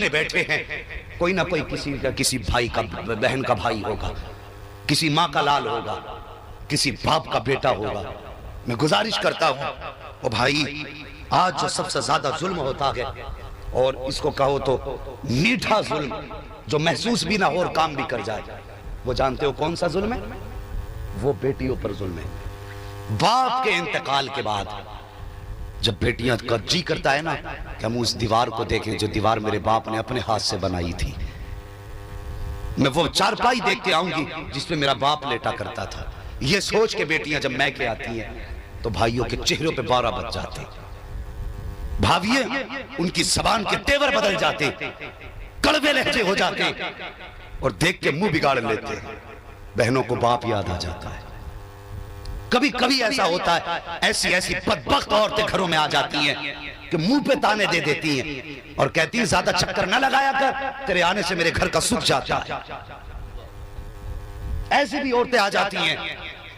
बैठे हैं, कोई ना कोई किसी भाई का, बहन का भाई होगा, किसी माँ का लाल होगा, किसी बाप का बेटा होगा। मैं गुजारिश करता हूं, ओ भाई, आज जो सबसे ज्यादा जुल्म होता है, और इसको कहो तो मीठा जुल्म, जो महसूस भी ना हो और काम भी कर जाए, वो जानते हो कौन सा जुल्म है? वो बेटियों पर जुल्म है। बाप के इंतकाल के बाद जब बेटियां का जी करता है ना कि हम उस दीवार को देखें जो दीवार मेरे बाप ने अपने हाथ से बनाई थी, मैं वो चारपाई देख के आऊंगी जिसपे मेरा बाप लेटा करता था। ये सोच के बेटियां जब मैके आती हैं तो भाइयों के चेहरों पे 12 बज जाते, भाविये उनकी जबान के तेवर बदल जाते, कड़वे लहजे हो जाते, और देख के मुंह बिगाड़ लेते। बहनों को बाप याद आ जाता है। कभी कभी ऐसा होता है, ऐसी ऐसी बदबख्त औरतें घरों में आ जाती हैं कि मुंह पे ताने दे देती हैं और कहती हैं ज्यादा चक्कर न लगाया कर, तेरे आने से मेरे घर का सुख जाता है। ऐसी भी औरतें आ जाती हैं,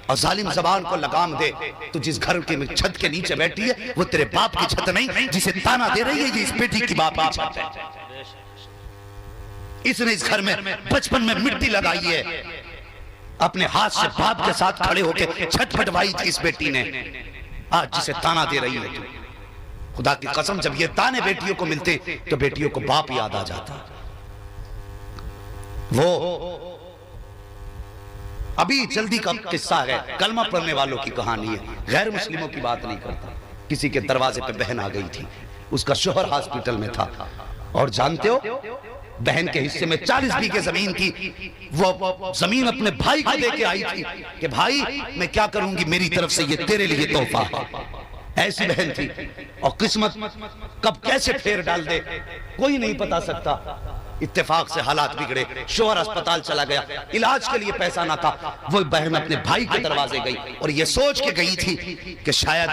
और जालिम जबान को लगाम दे, तो जिस घर के छत के नीचे बैठी है वो तेरे बाप की छत नहीं, जिसे ताना दे रही है ये इस बेटी की बाप की छत है। इसने इस घर में बचपन में मिट्टी लगाई है, अपने हाथ से बाप के साथ खड़े होकर छत फटवाई थी इस बेटी ने, आज जिसे ताना दे रही है तू। खुदा की कसम, जब ये ताने बेटियों को मिलते तो बेटियों को बाप याद आ जाता। वो अभी जल्दी का किस्सा है, कलमा पढ़ने वालों की कहानी है, गैर मुस्लिमों की बात नहीं करता। किसी के दरवाजे पे बहन आ गई थी, उसका शोहर हॉस्पिटल में था, और जानते हो बहन के हिस्से में 40 बीघे जमीन थी। वो जमीन अपने भाई को देके आई थी कि भाई मैं क्या करूंगी, मेरी तरफ से ये तेरे लिए तोहफा है। ऐसी बहन थी, और किस्मत कब कैसे फेर डाल दे कोई नहीं बता सकता। इत्तेफाक से हालात बिगड़े, शोहर अस्पताल चला गया, इलाज के लिए पैसा ना था। वो बहन अपने भाई के दरवाजे गई और ये सोच के गई थी कि शायद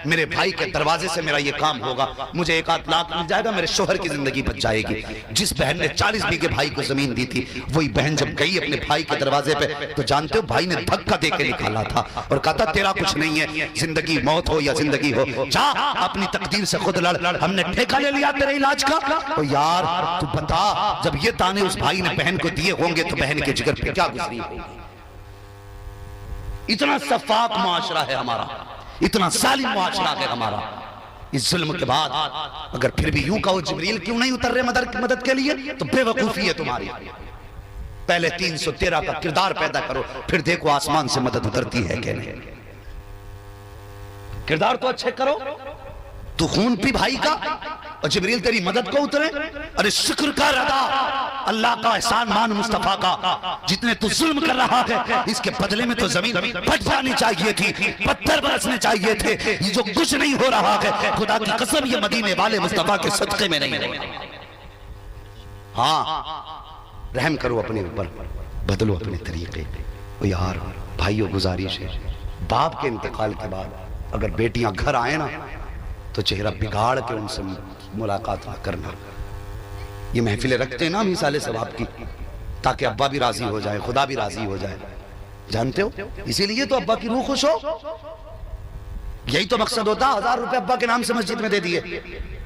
मेरे भाई के दरवाजे से मेरा ये काम होगा, मुझे 1-8 लाख मिल जाएगा, मेरे शोहर की जिंदगी बच जाएगी। जिस बहन ने 40 बीघे भाई को जमीन दी थी, वही बहन जब गई अपने भाई के दरवाजे पे, तो जानते हो भाई ने धक्का दे के निकाला था और कहा था तेरा कुछ नहीं है, जिंदगी मौत हो या जिंदगी हो, जा अपनी तकदीर से खुद लड़, हमने ठेका ले लिया तेरे इलाज का। तो यार तू बता, जब ये ताने उस भाई ने बहन को दिए होंगे तो बहन के जिगर पे क्या गुजरी होगी। इतना सफाक मुआशरा है हमारा, इतना सालिम मुआशरा है हमारा। इस जुल्म के बाद अगर फिर भी यूं कहो जिब्रील क्यों नहीं उतर रहे मदद के लिए, तो बेवकूफी है तुम्हारी। पहले 313 का किरदार पैदा करो, फिर देखो आसमान से मदद उतरती है कि नहीं। किरदार तो अच्छे करो, तू खून पी भाई का और जिब्रील तेरी मदद को उतरे। अरे शुक्र कर अदा अल्लाह का, एहसान मान मुस्तफा का। जितने तू जुल्म कर रहा है इसके बदले में तो जमीन फट जानी चाहिए थी, पत्थर बरसने चाहिए थे। ये जो कुछ नहीं हो रहा है खुदा की कसम ये मदीने वाले मुस्तफा के सदके में नहीं है। हाँ रहम करो अपने ऊपर, बदलो अपने तरीके। ओ यार भाइयों गुजारिश है, बाप के इंतकाल के बाद अगर बेटियां घर आए ना तो चेहरा बिगाड़ के उनसे मुलाकात ना करना। ये महफिलें रखते हैं ना हम मिसाले सवाब की, ताकि अब्बा भी राजी हो जाए, खुदा भी राजी हो जाए। जानते हो इसीलिए तो अब्बा की रूह खुश हो, यही तो मकसद होता। 1000 रुपए अब्बा के नाम से मस्जिद में दे दिए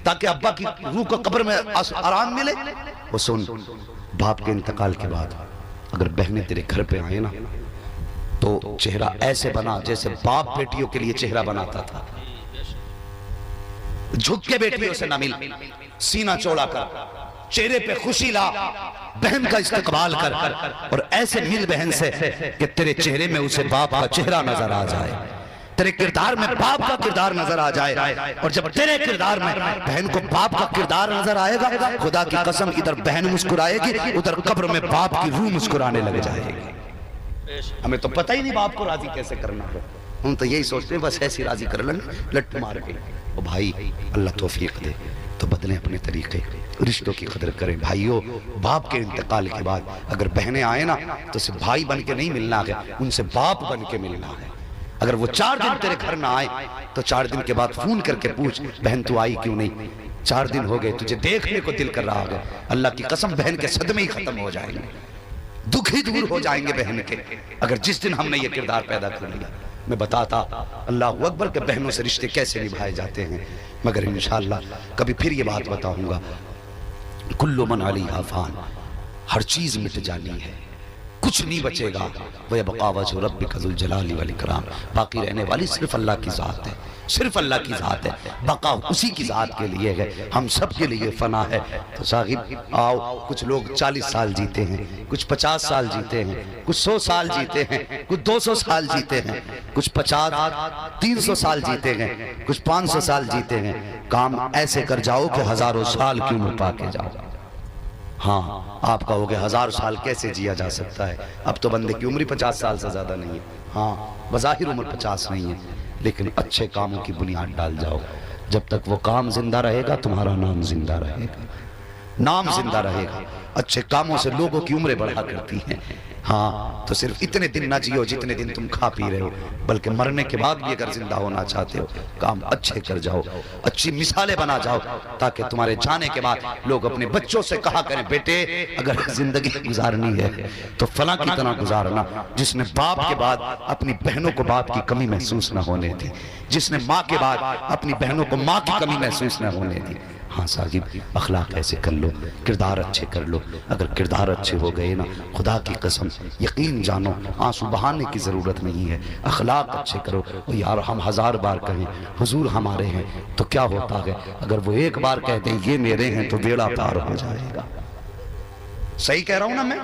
ताकि अब्बा की रूह को कब्र में आराम मिले। वो सुन, बाप के इंतकाल के बाद अगर बहनें तेरे घर पे आए ना तो चेहरा ऐसे बना जैसे बाप बेटियों के लिए चेहरा बनाता था। झुक के बेटियों से ना मिल, सीना चौड़ा कर, चेहरे पे खुशी ला, बहन का इस्तकबाल कर, और ऐसे मिल बहन से कि तेरे चेहरे में उसे बाप का चेहरा नजर आ जाए, तेरे किरदार में बाप का किरदार नजर आ जाए। और जब तेरे किरदार में बहन को बाप का किरदार नजर आएगा, खुदा की कसम इधर बहन मुस्कुराएगी, उधर कब्र में बाप की रूह मुस्कुराने लग जाएगी। हमें तो पता ही नहीं बाप को राजी कैसे करना है, हम तो यही सोचते हैं बस ऐसी राजी कर लेंगे लट्टू मार के। ओ भाई अल्लाह तौफीक दे तो बदले अपने तरीके, रिश्तों की कदर करें। भाइयों बाप के इंतकाल के बाद अगर बहनें आए ना तो सिर्फ भाई बन के नहीं मिलना है, उनसे बाप बन के मिलना है। अगर वो 4 दिन तेरे घर ना आए तो 4 दिन के बाद फोन करके पूछ बहन तू आई क्यों नहीं, 4 दिन हो गए तुझे देखने को दिल कर रहा है। अल्लाह की कसम बहन के सदमे ही खत्म हो जाएंगे, दुख ही दूर हो जाएंगे बहन के, अगर जिस दिन हमने ये किरदार पैदा कर लिया। मैं बताता अल्लाह अकबर के बहनों से रिश्ते कैसे निभाए जाते हैं, मगर इंशाअल्लाह कभी फिर ये बात बताऊंगा। कुल्लु मन अलैहा फान, हर चीज मिट जानी है, कुछ नहीं बचेगा। वह बका वजह रब्बिका ज़ुल जलाली वल इकराम, बाकी रहने वाली सिर्फ अल्लाह की ज़ात है, सिर्फ अल्लाह की ज़ात है, बका उसी की ज़ात के लिए है, हम सब के लिए फना है। तो साहिब आओ, कुछ लोग 40 साल जीते हैं, कुछ 50 साल जीते हैं, कुछ 100 साल जीते हैं, कुछ 200 साल जीते हैं, कुछ 300 साल जीते हैं, कुछ 500 साल जीते हैं। काम ऐसे कर जाओ कि हजारों साल की उम्र पा के जाओ। हाँ, आप कहोगे 1000 साल कैसे जिया जा सकता है? अब तो बंदे की उम्र 50 साल से ज्यादा नहीं है। हाँ, बज़ाहिर उम्र 50 नहीं है, लेकिन अच्छे कामों की बुनियाद डाल जाओ। जब तक वो काम जिंदा रहेगा, तुम्हारा नाम जिंदा रहेगा, नाम जिंदा रहेगा। अच्छे कामों से लोगों की उम्रें बढ़ा करती हैं। हाँ, तो सिर्फ इतने दिन ना जियो जितने दिन तुम खा पी रहे हो, बल्कि मरने के बाद भी अगर जिंदा होना चाहते हो, काम अच्छे कर जाओ, अच्छी मिसालें बना जाओ, ताकि तुम्हारे जाने के बाद लोग अपने बच्चों से कहा करें, बेटे अगर जिंदगी गुजारनी है तो फला की तरह गुजारना, जिसने बाप के बाद अपनी बहनों को बाप की कमी महसूस न होने दी, जिसने माँ के बाद अपनी बहनों को माँ की कमी महसूस न होने दी। हाँ साहिब, अखलाक ऐसे कर लो, किरदार अच्छे कर लो। अगर किरदार अच्छे हो गए ना, खुदा की कसम यकीन जानो, आंसू बहाने की ज़रूरत नहीं है। अखलाक अच्छे करो। और यार हम 1000 बार कहें हुजूर हमारे हैं तो क्या होता है, अगर वो एक बार कह दें ये मेरे हैं तो बेड़ा पार हो जाएगा। सही कह रहा हूं ना मैं?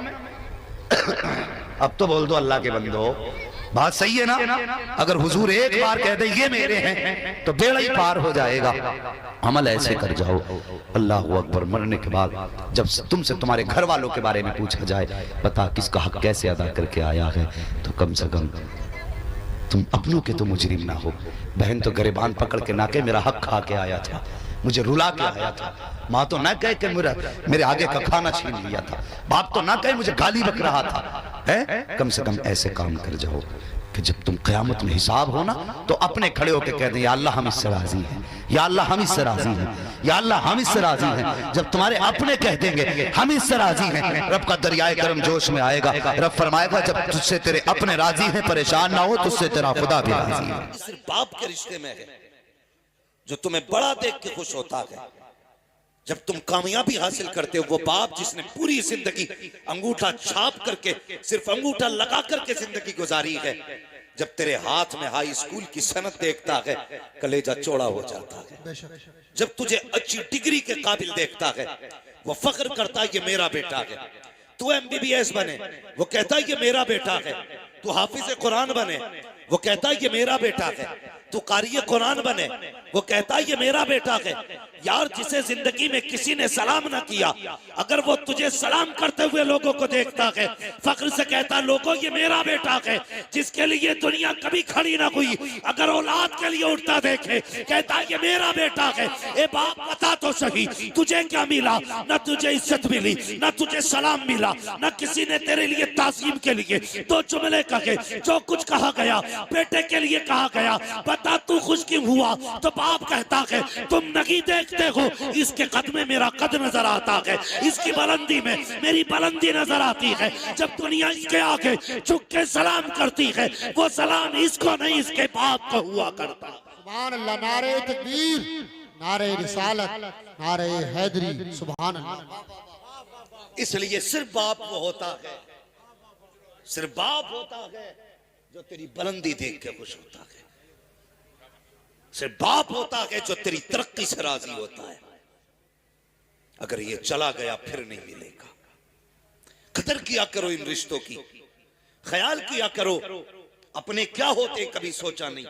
अब तो बोल दो अल्लाह के बंदो, बात सही है ना? अगर हुजूर एक बार कह दे ये मेरे हैं तो बेड़ा ही पार हो जाएगा। अमल ऐसे कर जाओ। अल्लाह अकबर। मरने के बाद जब तुमसे तुम्हारे घर वालों के बारे में पूछा जाए, बता किसका हक कैसे अदा करके आया है, तो कम से कम तुम अपनों के तो मुजरिम ना हो। बहन तो गरेबान पकड़ के ना कहे मेरा हक खा के आया था, मुझे रुला के आया था। माँ तो ना कहे कि मेरे आगे का खाना छीन लिया था। बाप तो ना कहे मुझे गाली बक रहा था। है कम से कम ऐसे काम कर जाओ कि जब तुम क़यामत में हिसाब हो ना, तो अपने खड़े होकर कह दें या अल्लाह हम इससे राजी हैं, या अल्लाह हम इससे राजी हैं, या अल्लाह हम इससे राजी हैं। जब तुम्हारे अपने कह देंगे हम इससे राजी हैं, रब का दरियाए करम जोश में आएगा। रब फरमाएगा जब तुझसे तेरे अपने राजी हैं, परेशान ना हो, तुझसे तेरा खुदा भी राजी है। सिर्फ बाप के रिश्ते में है जो तुम्हें बड़ा देख के खुश होता है। जब तुम कामयाबी हासिल करते हो, वो बाप जिसने पूरी जिंदगी अंगूठा छाप करके, सिर्फ अंगूठा लगा करके जिंदगी गुजारी है, जब तेरे हाथ में हाई स्कूल की सनद देखता है, कलेजा चौड़ा हो जाता है। जब तुझे अच्छी डिग्री के काबिल देखता है, वो फख्र करता है ये मेरा बेटा है। तू MBBS बने, वो कहता है ये मेरा बेटा है। तू हाफिज कुरान बने, वो कहता है ये मेरा बेटा है। तू कारी कुरान बने, वो कहता है ये मेरा बेटा है। यार जिसे जिंदगी में किसी ने सलाम ना किया, अगर वो तुझे सलाम करते हुए लोगों को देखता है, फख्र से कहता लोगों ये मेरा बेटा है। जिसके लिए दुनिया कभी खड़ी ना हुई, अगर औलाद के लिए उठता देखे, कहता ये मेरा बेटा है। ए बाप बता तो सही, तुझे क्या मिला? ना तुझे इज्जत मिली, ना तुझे सलाम मिला, ना किसी ने तेरे लिए ताज़ीम के लिए दो जुमले कहे। जो कुछ कहा गया बेटे के लिए कहा गया। बता तू खुश क्यों हुआ? तो बाप कहता है तुम नहीं देखते हो, इसके कद में मेरा कद नजर आता है, इसकी बुलंदी में मेरी बुलंदी नजर आती है। जब दुनिया इसके आगे झुक के सलाम करती है, वो सलाम इसको नहीं इसके बाप को हुआ करता। सुभान अल्लाह, नारे तकबीर, नारे रिसालत, नारे हैदरी, सुभान अल्लाह। इसलिए सिर्फ बाप वो होता है, सिर्फ बाप होता है जो तेरी बुलंदी देख के खुश होता है। सिर्फ बाप होता है जो तेरी तरक्की से राजी होता है। अगर ये चला गया फिर नहीं मिलेगा। कदर किया करो इन रिश्तों की, ख्याल किया करो अपने क्या होते कभी सोचा नहीं।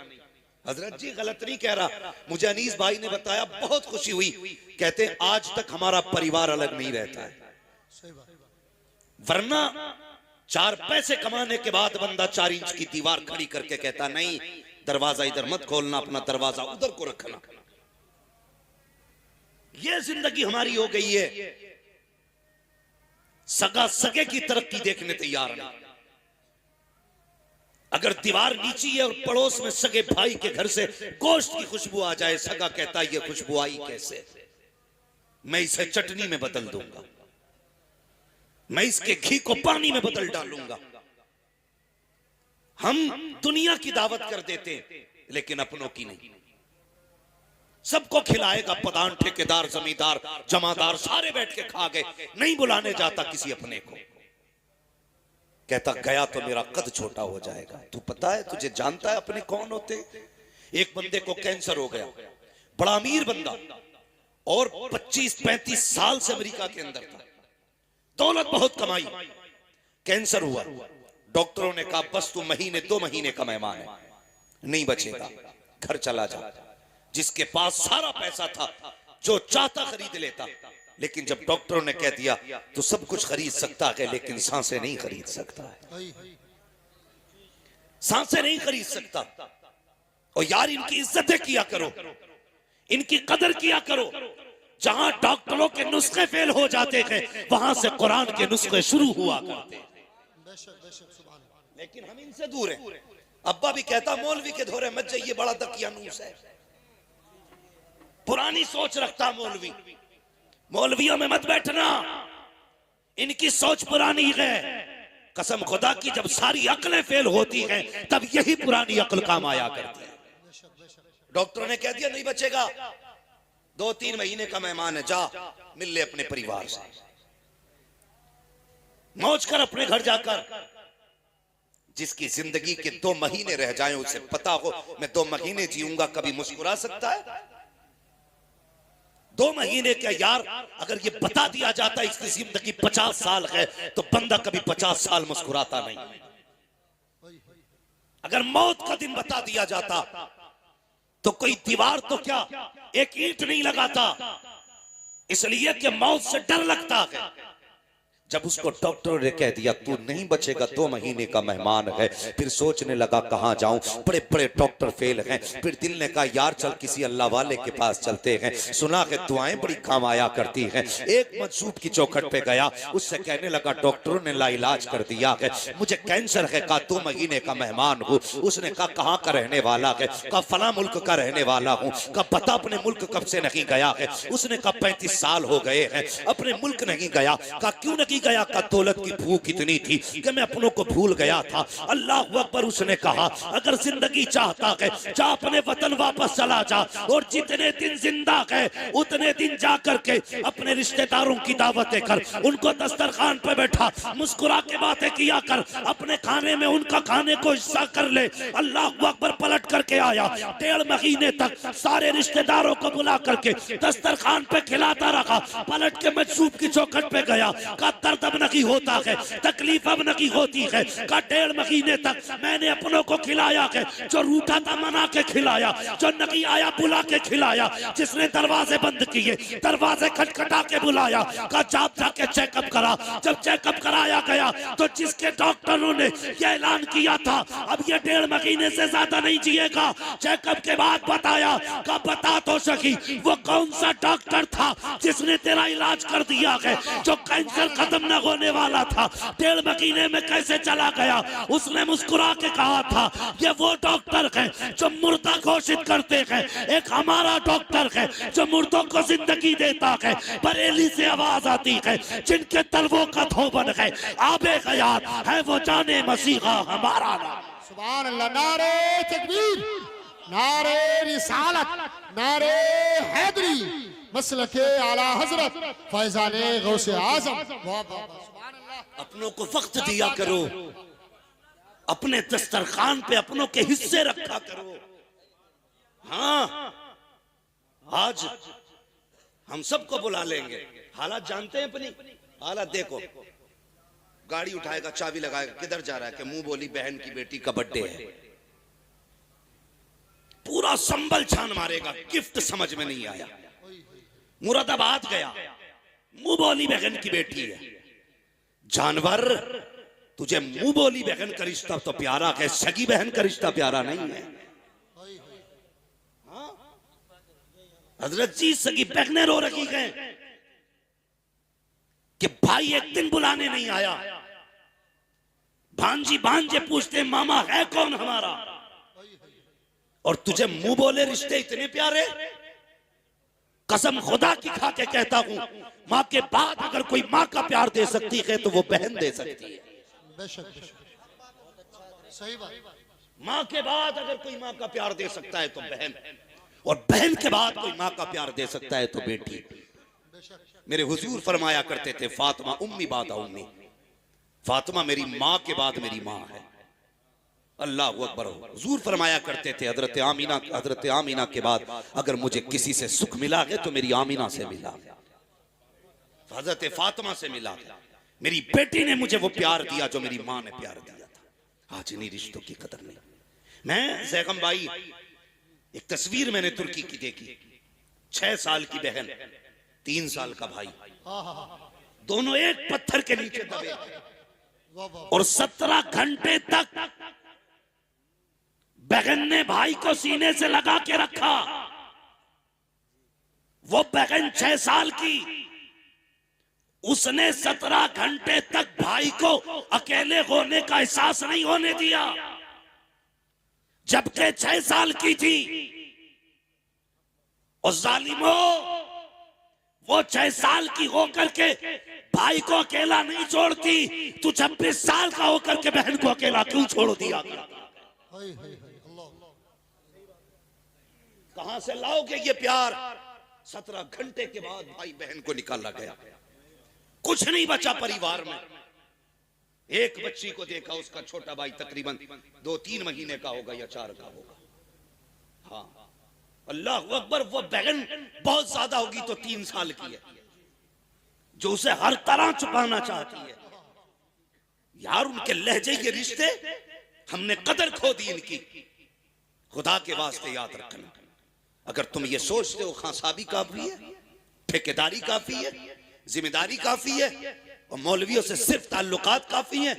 हजरत जी गलत नहीं कह रहा, मुझे अनीस भाई ने बताया, बहुत खुशी हुई। कहते हैं आज तक हमारा परिवार अलग नहीं रहता है, वरना 4 पैसे कमाने के बाद बंदा 4 इंच की दीवार खड़ी करके कहता नहीं दरवाजा इधर मत खोलना, अपना दरवाजा उधर को रखना। ये जिंदगी हमारी हो गई है, सगा सगे की तरक्की देखने तैयार नहीं। अगर दीवार नीची है और पड़ोस में सगे भाई के घर से गोश्त की खुशबू आ जाए, सगा कहता है ये खुशबू आई कैसे? मैं इसे चटनी में बदल दूंगा, मैं इसके घी को पानी में बदल डालूंगा। हम दुनिया की दावत कर देते हैं लेकिन अपनों की नहीं। सबको खिलाएगा, प्रधान, ठेकेदार, जमींदार, जमादार सारे बैठ के खा गए, नहीं बुलाने जाता किसी अपने को। कहता गया तो मेरा कद छोटा हो जाएगा। तू पता है, तुझे जानता है अपने कौन होते? एक बंदे को कैंसर हो गया, बड़ा अमीर बंदा, और 25-35 साल से अमेरिका के अंदर था, दौलत बहुत कमाई, कैंसर हुआ। डॉक्टरों ने कहा बस तू महीने 2 महीने का मेहमान है, नहीं बचेगा, घर चला जा। जिसके पास सारा पैसा था, जो चाहता खरीद लेता, लेकिन जब डॉक्टरों ने कह दिया तो सब कुछ खरीद सकता है लेकिन सांसें नहीं खरीद सकता है, सांसें नहीं खरीद सकता। और यार इनकी इज्जतें किया करो, इनकी कदर किया करो। जहां डॉक्टरों के नुस्खे फेल हो जाते थे, वहां से कुरान के नुस्खे शुरू हुआ करते। लेकिन हम इनसे दूर हैं। अब्बा भी कहता मौलवी के धोरे मत जाइए, बड़ा दकियानूस है, पुरानी सोच रखता मौलवी, मौलवियों में मत बैठना, इनकी सोच पुरानी है। कसम खुदा की, जब सारी अक्लें फेल होती हैं तब यही पुरानी अक्ल काम आया करती है। डॉक्टरों ने कह दिया नहीं बचेगा, 2-3 महीने का मेहमान है, जा मिल ले अपने परिवार से, मौज कर अपने घर जाकर। जिसकी जिंदगी के 2 महीने रह जाएं, उसे पता हो मैं 2 महीने जीऊंगा, कभी मुस्कुरा सकता है? 2 महीने क्या यार, अगर ये बता दिया जाता इसकी जिंदगी 50 साल है तो बंदा कभी 50 साल मुस्कुराता नहीं। अगर मौत का दिन बता दिया जाता तो कोई दीवार तो क्या एक ईंट नहीं लगाता, इसलिए कि मौत से डर लगता है। जब उसको डॉक्टर ने कह दिया तू नहीं बचेगा, 2 महीने का मेहमान है, फिर सोचने लगा कहां जाऊं, बड़े बड़े डॉक्टर फेल हैं। फिर दिल ने कहा यार चल किसी अल्लाह वाले के पास चलते हैं, सुना है दुआएं बड़ी काम आया करती हैं। एक मजसूब की चौखट पे गया, उससे कहने लगा डॉक्टरों ने लाइलाज कर दिया है, मुझे कैंसर है। कहा 2 महीने का मेहमान हूं। उसने कहा कहां का रहने वाला है? कहा फला मुल्क का रहने वाला हूं। कहा बता अपने मुल्क कब से नहीं गया है? उसने कहा 35 साल हो गए हैं अपने मुल्क नहीं गया। कहा क्यों नहीं गया? का दौलत की भूख इतनी थी कि मैं अपनों को भूल गया था। अल्लाह अकबर। उसने कहा अगर जिंदगी चाहता है जा अपने वतन वापस चला जा, और जितने दिन जिंदा है उतने दिन जा करके अपने रिश्तेदारों की दावतें कर, उनको दस्तरखान पे बैठा मुस्कुरा के बातें किया कर, अपने खाने में उनका खाने को हिस्सा कर ले। अल्लाह अकबर। पलट करके आया, 1.5 महीने तक सारे रिश्तेदारों को बुला करके दस्तरखान पे खिलाता रखा। पलट के मजसूब की चौखट पे गया, का दर्द अब नहीं होता है, तकलीफ अब नहीं होती है। का 1.5 महीने तक मैंने अपनों को खिलाया है, जो रूठा था मना के खिलाया, जो नहीं आया बुला के खिलाया, जिसने दरवाजे बंद किए दरवाजे खटखटा के बुलाया। का जाके चेकअप करा। जब चेकअप कराया गया तो जिसके डॉक्टरों ने यह ऐलान किया था अब ये 1.5 महीने से ज्यादा नहीं जिएगा, चेकअप के बाद बताया का बता तो सकी वो कौन सा डॉक्टर था जिसने तेरा इलाज कर दिया है, जो कैंसर खत्म न होने वाला था 1.5 महीने में कैसे चला गया? उसने मुस्कुरा के कहा था ये वो डॉक्टर है जो मुर्दा घोषित करते हैं, एक हमारा डॉक्टर है जो मुर्दों को जिंदगी देता है। बरेली से आवाज आती है जिनके तलवों का धोबन है, आबे हयात है वो जाने मसीहा हमारा नाम। सुभान अल्लाह। नारे तकबीर, नारे रिसालत, नारे हैदरी, मसलके आला हजरत फैजाने गौसे आजम। अपनों को वक्त दिया करो, अपने दस्तरखान पे अपनों के हिस्से रखा करो। हाँ, आज हम सबको बुला लेंगे। हालात जानते हैं अपनी हालात। देखो गाड़ी उठाएगा, चाबी लगाएगा, किधर जा रहा है? कि मुंह बोली बहन की बेटी का बर्थडे है, पूरा संबल छान मारेगा, गिफ्ट समझ में नहीं आया। मुरादाबाद गया, मुंह बोली बहन की बेटी है। जानवर, तुझे मुंह बोली बहन का रिश्ता तो प्यारा है, सगी बहन का रिश्ता प्यारा नहीं है। हजरत जी सगी बहनें रो रही हैं कि भाई एक दिन बुलाने नहीं आया। भांजी भांजे पूछते मामा है कौन हमारा, और तुझे मुंह बोले रिश्ते इतने प्यारे। कसम खुदा की खा के कहता हूं, मां के बाद अगर कोई मां का प्यार दे सकती है तो वो बहन दे सकती है। सही बात। मां के बाद अगर कोई मां का प्यार दे सकता है तो बहन। और बहन के बाद कोई माँ का प्यार दे सकता है तो बेटी। मेरे हुजूर फरमाया करते थे, फातिमा उम्मी बादा उम्मी, फातिमा मेरी माँ के बाद मेरी माँ है। अल्लाह अकबर। हुजूर फरमाया करते थे, हजरत आमीना के बाद अगर मुझे किसी से सुख मिला है तो मेरी आमीना से मिला, हजरत फातिमा से मिला। मेरी बेटी ने मुझे वो प्यार दिया जो मेरी माँ ने प्यार दिया था। आज इन्हीं रिश्तों की कदर नहीं। मैं ज़ैगम भाई, एक तस्वीर मैंने तुर्की की देखी, 6 साल की बहन, 3 साल का भाई, दोनों एक पत्थर के नीचे दबे और 17 घंटे तक बहन ने भाई को सीने से लगा के रखा। वो बहन 6 साल की, उसने 17 घंटे तक भाई को अकेले होने का एहसास नहीं होने दिया, जबकि 6 साल की थी। और जालिमो, वो 6 साल की होकर के भाई को अकेला नहीं छोड़ती, तू 26 साल का होकर के बहन को अकेला क्यों छोड़ दिया? कहां से लाओगे ये प्यार? 17 घंटे के बाद भाई बहन को निकाला गया, कुछ नहीं बचा परिवार में। एक बच्ची को देखा, उसका छोटा भाई तकरीबन 2-3 महीने का होगा या 4 का होगा। हाँ, अल्लाह अकबर। वो बहन बहुत ज्यादा होगी तो 3 साल की है, जो उसे हर तरह छुपाना चाहती है। यार, उनके लहजे के रिश्ते, हमने कदर खो दी इनकी। खुदा के वास्ते याद रखना, अगर तुम ये सोचते हो खांसाबी काफी है, ठेकेदारी काफी है, जिम्मेदारी काफी है और मौलवियों से सिर्फ ताल्लुकात काफी है,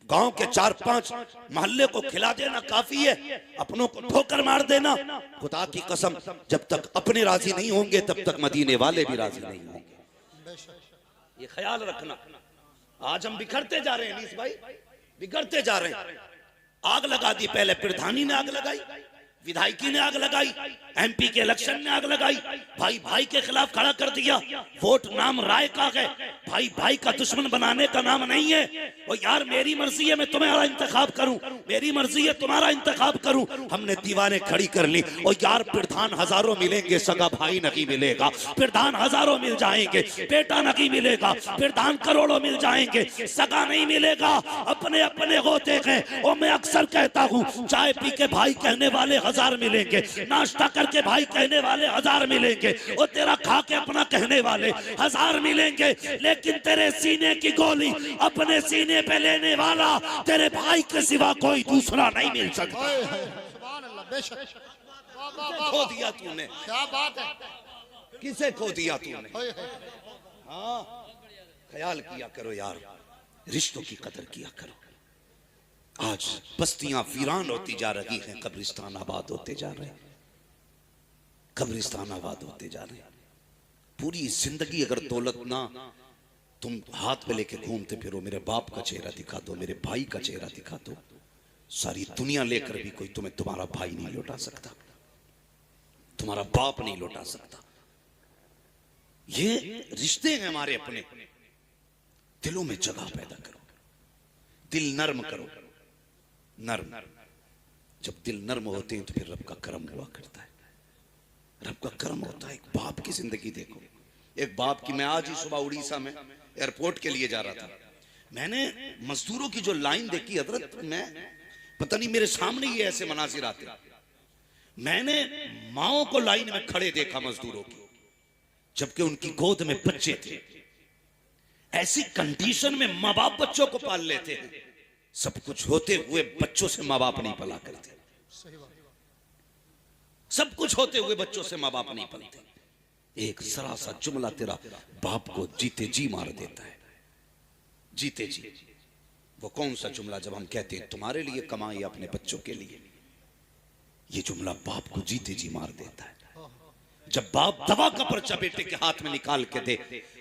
गांव के 4-5 मोहल्ले को खिला देना काफी है, अपनों को ठोकर मार देना, खुदा की कसम जब तक अपने राजी नहीं होंगे तब तक मदीने वाले भी राजी नहीं होंगे। ये ख्याल रखना। आज हम बिखरते जा रहे हैं अनीस भाई, बिगड़ते जा रहे हैं। आग लगा दी, पहले प्रधानी ने आग लगाई, विधायकी ने आग लगाई, एमपी के इलेक्शन ने आग लगाई, भाई भाई के खिलाफ खड़ा कर दिया। वोट नाम राय का है, भाई भाई का दुश्मन बनाने का नाम नहीं है। और यार, मेरी मर्जी है मैं तुम्हारा इंतखाब करूं, मेरी मर्जी है तुम्हारा इंतखाब करूं। हमने दीवारें खड़ी कर ली। और यार, प्रधान हजारों मिलेंगे, सगा भाई नहीं मिलेगा। प्रधान हजारों मिल जाएंगे, बेटा नहीं मिलेगा। प्रधान करोड़ों मिल जाएंगे, सगा नहीं मिलेगा। अपने अपने होते हैं। और मैं अक्सर कहता हूं, चाय पी के भाई कहने वाले 1000 मिलेंगे, नाश्ता करके भाई कहने वाले 1000 मिलेंगे, और तेरा खा के अपना कहने वाले 1000 मिलेंगे, लेकिन तेरे सीने की गोली अपने सीने पे लेने वाला तेरे भाई के सिवा कोई दूसरा नहीं मिल सकता। खो दिया तूने, क्या बात है, किसे खो दिया तूने? हाँ, ख्याल किया करो यार, रिश्तों की कदर किया करो। आज बस्तियां वीरान होती जा रही हैं, कब्रिस्तान आबाद होते जा रहे हैं, कब्रिस्तान आबाद होते जा रहे हैं। पूरी जिंदगी अगर दौलत ना तुम हाथ में लेके घूमते फिरो, मेरे बाप का चेहरा दिखा दो, मेरे भाई का चेहरा दिखा दो, सारी दुनिया लेकर भी कोई तुम्हें तुम्हारा भाई नहीं लौटा सकता, तुम्हारा बाप नहीं लौटा सकता। ये रिश्ते हैं हमारे अपने। दिलों में जगह पैदा करो, दिल नर्म करो। नर्म, जब दिल नर्म होते हैं तो फिर रब का करम हुआ करता है, रब का करम होता है। एक बाप की जिंदगी देखो, एक बाप की। मैं आज ही सुबह उड़ीसा में एयरपोर्ट के लिए जा रहा था, मैंने मजदूरों की जो लाइन देखी हजरत, मैं पता नहीं मेरे सामने ही ऐसे मनाजिर आते। मैंने माओ को लाइन में खड़े देखा मजदूरों की, जबकि उनकी गोद में बच्चे थे। ऐसी कंडीशन में माँ बाप बच्चों को पाल लेते हैं। सब कुछ होते हुए बच्चों से माँ बाप नहीं पला करते, सब कुछ होते हुए बच्चों से माँ बाप नहीं पलते। एक जरा सा जुमला तेरा बाप को जीते जी मार देता है, जीते जी। वो कौन सा जुमला जब हम कहते हैं तुम्हारे लिए कमाई अपने बच्चों के लिए, ये जुमला बाप को जीते जी मार देता है। जब बाप दवा का पर्चा बेटे के हाथ में निकाल के दे,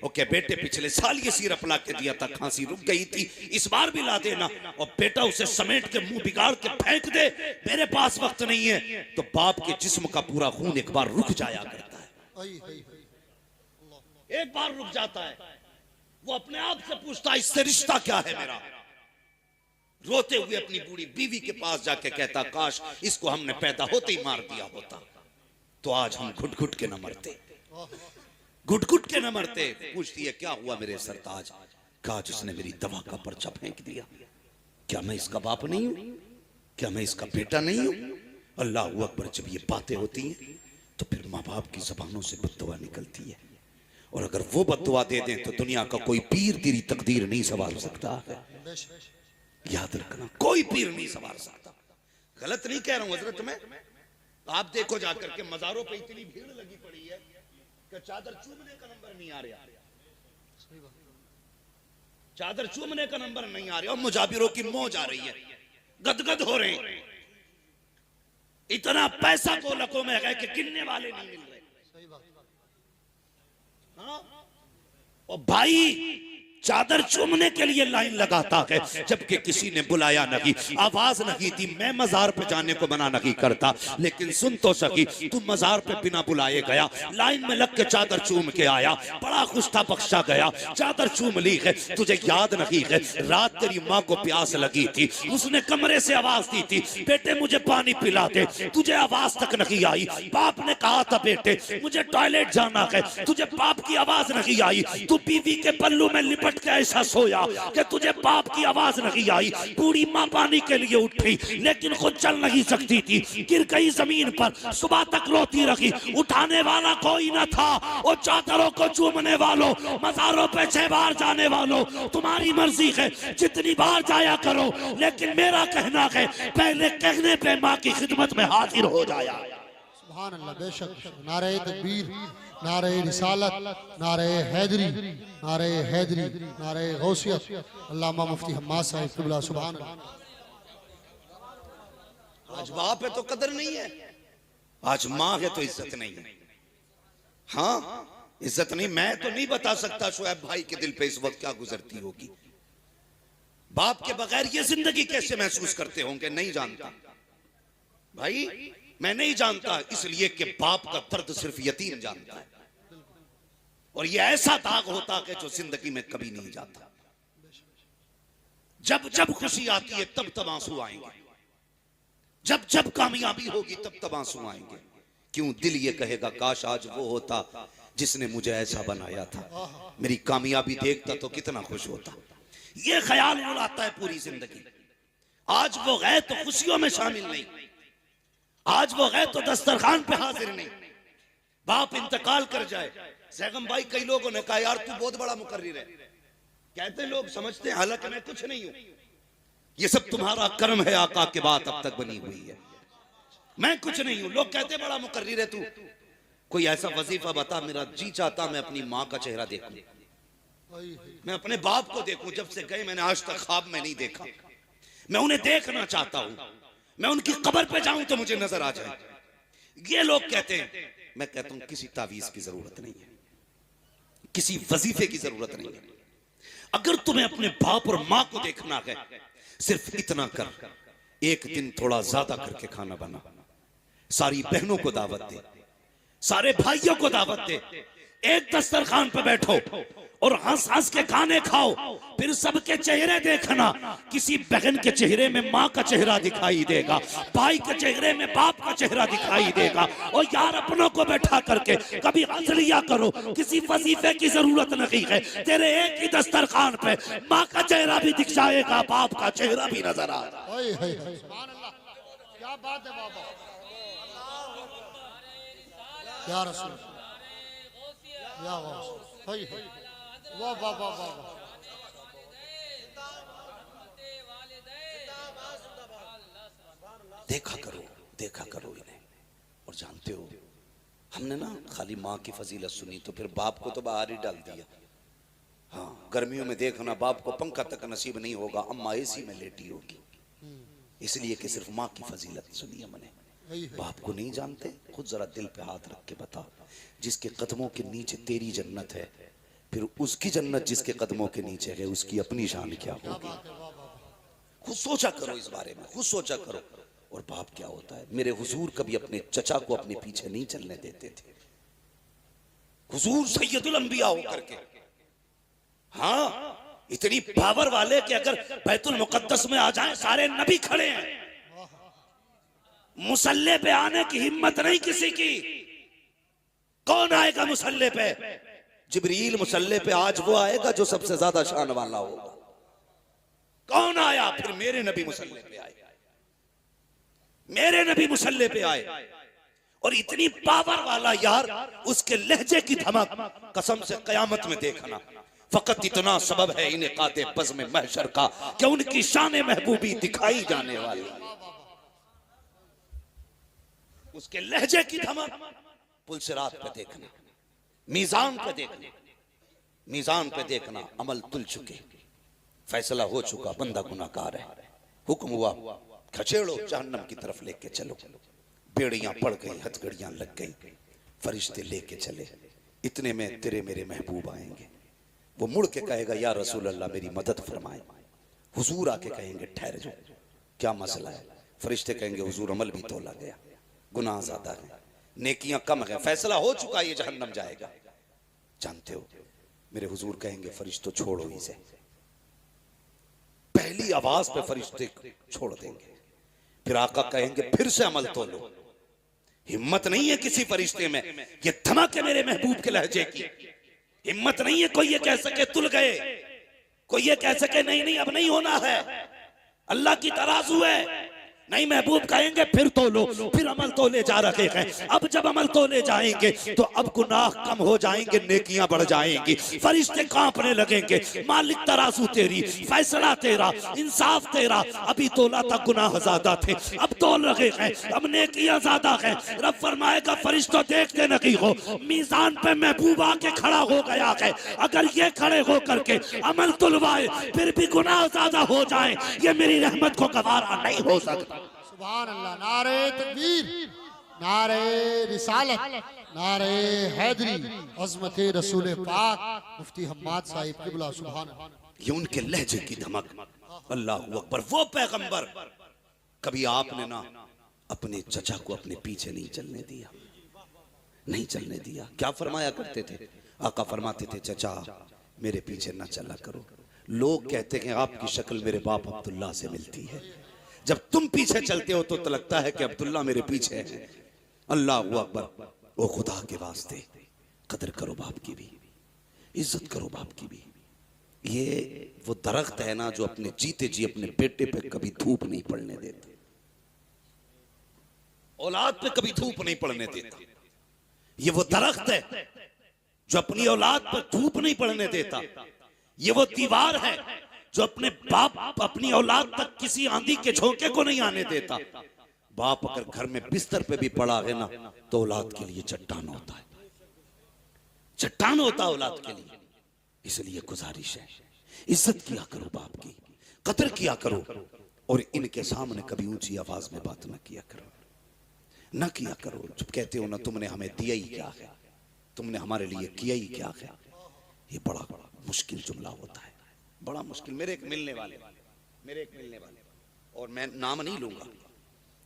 ओके बेटे पिछले साल ये सिरप ला के दिया था, खांसी रुक गई थी, इस बार भी ला देना, और बेटा उसे समेट के मुंह बिगाड़ के फेंक दे, मेरे पास वक्त नहीं है, तो बाप के जिस्म का पूरा खून एक बार रुक जाया करता है, एक बार रुक जाता है। वो अपने आप से पूछता है इससे रिश्ता क्या है मेरा। रोते हुए अपनी बूढ़ी बीवी के पास जाके कहता काश इसको हमने पैदा होते ही मार दिया होता। तो आज हम घुट घुट के न मरते, घुट घुट के न मरते। पूछती है क्या हुआ मेरे सरताज? कहा जिसने मेरी दवा का पर्चा फेंक दिया। क्या मैं इसका बाप नहीं हूं? क्या मैं इसका बेटा नहीं हूं? अल्लाह अकबर। जब ये बातें होती हैं तो फिर माँ बाप की जबानों से बद्दुआ निकलती है, और अगर वो बद्दुआ दे दें तो दुनिया का कोई पीर तेरी तकदीर नहीं संभाल सकता है। याद रखना, कोई पीर नहीं संभाल सकता। गलत नहीं कह रहा हूं हजरत मैं। आप देखो जाकर के मजारों पे इतनी भीड़ लगी पड़ी है कि चादर चूमने का नंबर नहीं आ रहा, चादर चूमने का नंबर नहीं आ रहा, और मुजाबिरों की मौज आ रही है, गदगद हो रहे हैं। इतना पैसा को लकों में है कि गिनने वाले नहीं मिल रहे। हाँ? और भाई चादर चूमने के लिए लाइन लगाता है, जबकि किसी ने बुलाया नहीं, आवाज नहीं दी। मैं मजार पे जाने को मना नहीं करता, लेकिन सुन तो सकी, तू मजार पे बिना बुलाए गया, लाइन में लग के चादर चूम के आया, बड़ा खुश था, बख्शा गया, चादर चूम ली है। तुझे याद नहीं है रात तेरी माँ को प्यास लगी थी, उसने कमरे से आवाज दी थी, बेटे मुझे पानी पिला दे, तुझे आवाज तक नहीं आई। बाप ने कहा था बेटे मुझे टॉयलेट जाना है, तुझे बाप की आवाज नहीं आई। तू बीवी के पल्लू में लिपट के ऐसा सोया कि तुझे बाप की आवाज नहीं आई। बूढ़ी मां पानी के लिए उठी, लेकिन खुद चल नहीं सकती थी, गिर गई जमीन पर, सुबह तक रोती रही। उठाने वाला कोई न था। और चादरों को चूमने वालों, मज़ारों पे 6 बार जाने वालों, तुम्हारी मर्जी है जितनी बार जाया करो, लेकिन मेरा कहना है पहले कहने पे मां की खिदमत में हाजिर हो जाया। सुभान अल्लाह। बेशक नारे तकबीर, नारे रिसालत, नारे हैदरी, नारे हैदरी, नारे गौसियत। अल्लामा मुफ्ती हम्माद साहिब क़िबला। सुभान अल्लाह। आज बाप है तो कदर नहीं है, आज माँ है तो इज्जत नहीं है। हाँ इज्जत नहीं। मैं तो नहीं बता सकता शुएब भाई के दिल पे इस वक्त क्या गुजरती होगी। बाप के बगैर ये जिंदगी कैसे महसूस करते होंगे, नहीं जानता भाई, मैं नहीं जानता। इसलिए कि बाप का दर्द सिर्फ यतीम जानता है, और ये ऐसा दाग होता है जो जिंदगी में कभी नहीं जाता। जब जब खुशी आती है तब तब आंसू आएंगे, जब जब कामयाबी होगी तब तब आंसू आएंगे। क्यों? दिल ये कहेगा काश आज वो होता जिसने मुझे ऐसा बनाया था, मेरी कामयाबी देखता तो कितना खुश होता। ये ख्याल उड़ाता है पूरी जिंदगी। आज वो गए तो खुशियों में शामिल नहीं, आज वो गए तो दस्तरखान पे हाजिर नहीं। बाप इंतकाल कर जाए, सैगम भाई कई लोगों ने कहा यार तू बहुत बड़ा मुकर्रिर है, कहते लोग समझते हैं, हालांकि मैं कुछ नहीं हूं, ये सब तुम्हारा कर्म है, आका के बाद अब तक बनी हुई है, मैं कुछ नहीं हूं। लोग कहते बड़ा मुकर्रिर है तू, कोई ऐसा वजीफा बता, मेरा जी चाहता मैं अपनी माँ का चेहरा देखूं, मैं अपने बाप को देखूं। जब से गए मैंने आज तक ख्वाब में नहीं देखा, मैं उन्हें देखना चाहता हूं, मैं उनकी कब्र पे जाऊं तो मुझे नजर आ जाए। ये लोग कहते हैं, मैं कहता हूं किसी तावीज की जरूरत नहीं है, किसी वजीफे की जरूरत नहीं है। अगर तुम्हें अपने बाप और माँ को देखना है, सिर्फ इतना कर, एक दिन थोड़ा ज्यादा करके खाना बना, सारी बहनों को दावत दे, सारे भाइयों को दावत दे, एक दस्तरखान पे बैठो और हंस हंस के खाने खाओ, फिर सबके चेहरे देखना, किसी बहन के चेहरे में माँ का चेहरा दिखाई देगा, भाई के चेहरे में बाप का चेहरा दिखाई देगा। और यार अपनों को बैठा करके कभी हंस लिया करो, किसी वजीफे की जरूरत नहीं है। तेरे एक ही दस्तरखान पे माँ का चेहरा भी दिख जाएगा, बाप का चेहरा भी नजर आएगा। सुभान अल्लाह। क्या बात है बाबा, या रसूल, या सही है। वाह वाह वाह वाह। देखा करो इन्हें। और जानते हो, हमने ना खाली माँ की फजीलत सुनी तो फिर बाप को तो बाहर ही डाल दिया। हाँ, गर्मियों में देखना बाप को पंखा तक नसीब नहीं होगा, अम्मा एसी में लेटी होगी, इसलिए कि सिर्फ माँ की फजीलत सुनी हमने। बाप को नहीं जानते? खुद जरा दिल पे हाथ रख के बता, जिसके कदमों के नीचे तेरी जन्नत है, फिर उसकी जन्नत जिसके कदमों के नीचे है, उसकी अपनी शान क्या होगी? खुद सोचा करो इस बारे में, खुद सोचा करो। और बाप क्या होता है? मेरे हुजूर कभी अपने चचा को अपने पीछे नहीं चलने देते थे, हुजूर सैयदुल अंबिया होकर के। हाँ, इतनी पावर वाले कि अगर बैतुल मुकद्दस में आ जाएं सारे नबी खड़े हैं, मुसल्ले पे आने की हिम्मत नहीं किसी की। कौन आएगा मुसल्ले पे? जिब्रील मुसल्ले पे आज वो आएगा जो सबसे ज्यादा शान वाला होगा। कौन आया? फिर मेरे नबी मुसल्ले पे आए, मेरे नबी मुसल्ले पे आए। और इतनी पावर वाला यार, उसके लहजे की धमक कसम से कयामत में देखना। फकत इतना सबब है इन्हें काते बज़्म महशर का कि उनकी शान महबूबी दिखाई जाने वाली। उसके लहजे की धमक पुलसिरात पे देखना, मीजान पे देखना, मीजान पे देखना। अमल तुल चुके, फैसला हो चुका, बंदा गुनाहगार है। हुक्म हुआ खचेड़ो, जहन्नम की तरफ लेके चलो। बेड़ियां पड़ गई, हथकड़ियां लग गई, फरिश्ते लेके चले। इतने में तेरे मेरे महबूब आएंगे। वो मुड़ के कहेगा या रसूल अल्लाह मेरी मदद फरमाए। हुजूर आके कहेंगे ठहर जाओ, क्या मसला है? फरिश्ते कहेंगे हुजूर अमल भी तोला गया, गुनाह ज्यादा है, नेकियां कम है, फैसला हो चुका, ये जहन्नम जाएगा। जानते हो मेरे हुजूर कहेंगे फरिश्तों छोड़ो इसे। पहली आवाज पे फरिश्ते छोड़ देंगे। फिर आका कहेंगे फिर से अमल तोलो। हिम्मत नहीं है किसी फरिश्ते में, ये धमक है मेरे महबूब के लहजे की। हिम्मत नहीं है कोई ये कह सके तुल गए, कोई ये कह सके नहीं नहीं अब नहीं होना है, अल्लाह की तराजू है। नहीं, महबूब कहेंगे फिर तोलो। फिर अमल तोले जा रहे हैं। अब जब अमल तोले जाएंगे तो अब गुनाह कम हो जाएंगे, नेकियां बढ़ जाएंगी। फरिश्ते कांपने लगेंगे, मालिक तराजू तेरी, फैसला तेरा, इंसाफ तेरा। अभी तोला था गुनाह ज्यादा थे, अब तोल रहे हैं, अब नेकियां ज्यादा हैं। रब फरमाएगा फरिश्तों देखते नहीं हो, मीजान पे महबूब आके खड़ा हो गया है। अगर ये खड़े हो करके अमल तुलवाए फिर भी गुनाह ज्यादा हो जाए, ये मेरी रहमत को गवारा नहीं हो सकता। सुभान अल्लाह। नारे तकबीर, नारे रिसालत, नारे हैदरी, अज़मत रसूल पाक मुफ्ती हम्माद साहिब क़िबला। सुभान अल्लाह। ये उनके लहजे की धमक। अल्लाहु अकबर। वो पैगंबर, कभी आपने ना अपने चचा को अपने पीछे नहीं चलने दिया, नहीं चलने दिया। क्या फरमाया करते थे? आका फरमाते थे चचा मेरे पीछे ना चला करो, लोग कहते हैं आपकी शक्ल मेरे बाप अब्दुल्ला से मिलती है। जब तुम पीछे चलते हो तो लगता है कि अब्दुल्ला मेरे पीछे है। अल्लाह अकबर। ओ खुदा के वास्ते कदर करो बाप की भी, इज्जत करो बाप की भी। ये वो दरख्त है ना जो अपने जीते जी अपने बेटे पे कभी धूप नहीं पड़ने देते, औलाद पे कभी धूप नहीं पड़ने देता। ये वो दरख्त है जो अपनी औलाद पर धूप नहीं पड़ने देता। ये वो दीवार है जो अपने बाप अपनी औलाद तक किसी आंधी के झोंके को नहीं आने देता। बाप अगर घर में बिस्तर पे भी पड़ा है ना तो औलाद के लिए चट्टान होता है, चट्टान होता है औलाद के लिए। इसलिए गुजारिश है, इज्जत किया करो बाप की, कदर किया करो, और इनके सामने कभी ऊंची आवाज में बात ना किया करो, ना किया करो। जब कहते हो ना तुमने हमें दिया ही क्या है, तुमने हमारे लिए किया ही क्या है, ये बड़ा मुश्किल जुमला होता है, बड़ा मुश्किल। मेरे एक मिलने वाले और मैं नाम नहीं लूंगा,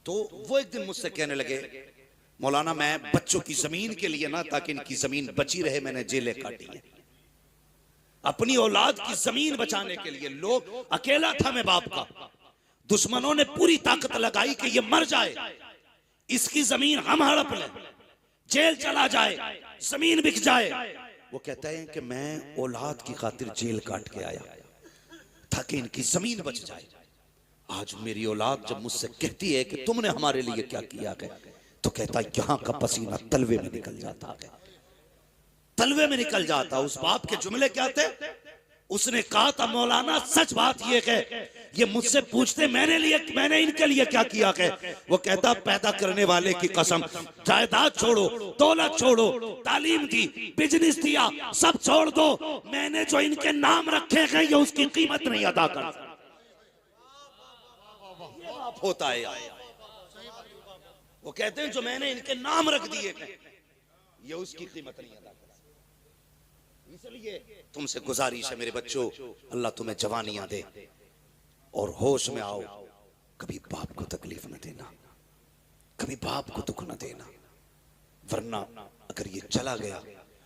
तो वो एक दिन मुझसे कहने लगे मौलाना मैं बच्चों की जमीन के लिए ना, ताकि इनकी जमीन बची रहे, मैंने जेलें काटी है। अपनी औलाद की जमीन बचाने के लिए। लोग अकेला था मैं बाप का, दुश्मनों ने पूरी ताकत लगाई कि ये मर जाए, इसकी जमीन हम हड़प लें, जेल चला जाए, जमीन बिक जाए। वो कहता है कि मैं औलाद की खातिर जेल काट के आया ताकि इनकी जमीन बच जाए। आज मेरी औलाद जब मुझसे कहती है कि तुमने हमारे लिए क्या किया है, तो कहता है यहां का पसीना तलवे में निकल जाता है, तलवे में निकल जाता। उस बाप के जुमले क्या थे? उसने कहा था मौलाना सच बात ये है, ये मुझसे पूछते मैंने इनके लिए क्या किया है। वो कहता पैदा करने वाले की कसम, जायदाद छोड़ो, दौलत छोड़ो, तालीम दी, बिजनेस दिया, सब छोड़ दो, मैंने जो इनके नाम रखे हैं ये उसकी कीमत नहीं अदा कर होता है। वो कहते हैं जो मैंने इनके नाम रख दिए हैं ये उसकी कीमत नहीं अदा कर। इसलिए तुमसे गुजारिश है मेरे बच्चों, अल्लाह तुम्हें जवानियां दे और होश में आओ। कभी बाप को तकलीफ न देना, कभी बाप को दुख न देना, वरना अगर ये चला गया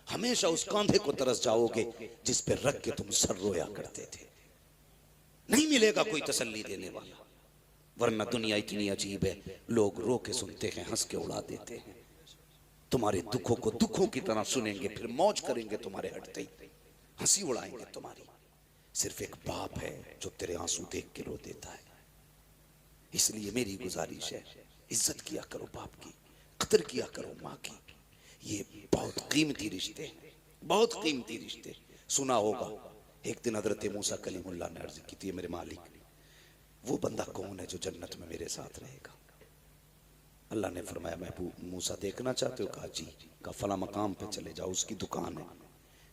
हमेशा उस कांधे को तरस जाओगे जिस पे रख के तुम सर रोया करते थे। नहीं मिलेगा कोई तसल्ली देने वाला, वरना दुनिया इतनी अजीब है, लोग रो के सुनते हैं, हंस के उड़ा देते हैं। तुम्हारे दुखों को दुखों की तरह सुनेंगे, फिर मौज करेंगे तुम्हारे हटते ही, हंसी उड़ाएंगे तुम्हारी। सिर्फ एक बाप है जो तेरे आंसू देख के रो देता है। इसलिए मेरी गुजारिश है, इज्जत किया करो बाप की, कदर किया करो माँ की। ये बहुत कीमती रिश्ते हैं, बहुत कीमती रिश्ते। सुना होगा एक दिन हजरत मूसा कलीमुल्लाह ने अर्ज की थी, मेरे मालिक वो बंदा कौन है जो जन्नत में मेरे साथ रहेगा? अल्लाह ने फरमाया महबूब मूसा देखना चाहते हो? कहा जी। कहा फला मकाम पे चले जाओ, उसकी दुकान है।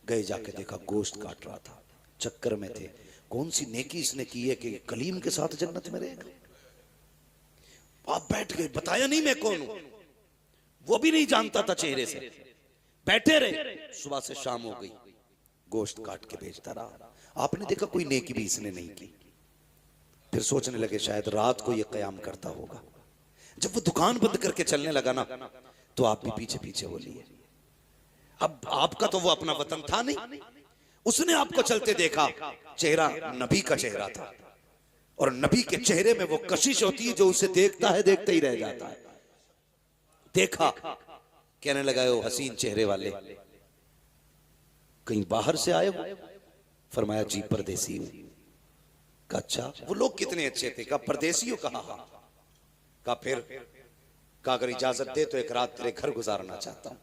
गए, जाके देखा गोश्त काट रहा था, चक्कर में थे कौन सी नेकी इसने की है कि कलीम के साथ जन्नत में रहेगा। आप बैठ गए, बताया नहीं मैं कौन हूं, वो भी नहीं जानता था चेहरे से। बैठे रहे, सुबह से शाम हो गई, गोश्त काट के बेचता रहा। आपने देखा कोई नेकी भी इसने नहीं की। फिर सोचने लगे शायद रात को ये कयाम करता होगा। जब वो दुकान बंद करके चलने लगा ना, तो आप भी पीछे पीछे हो लिए। अब आपका तो वो अपना वतन था नहीं, उसने आपको चलते देखा, चेहरा नबी का चेहरा था, और नबी के चेहरे में वो कशिश होती है जो उसे देखता है देखते ही रह जाता है। देखा, कहने लगा ओ हसीन चेहरे वाले, कहीं बाहर से आए हो? फरमाया जी परदेसी हूं। कहा अच्छा, वो लोग कितने अच्छे थे? कहा परदेसी हो? कहा हाँ। कहा फिर? कहा अगर इजाजत दे तो एक रात तेरे घर गुजारना चाहता हूं।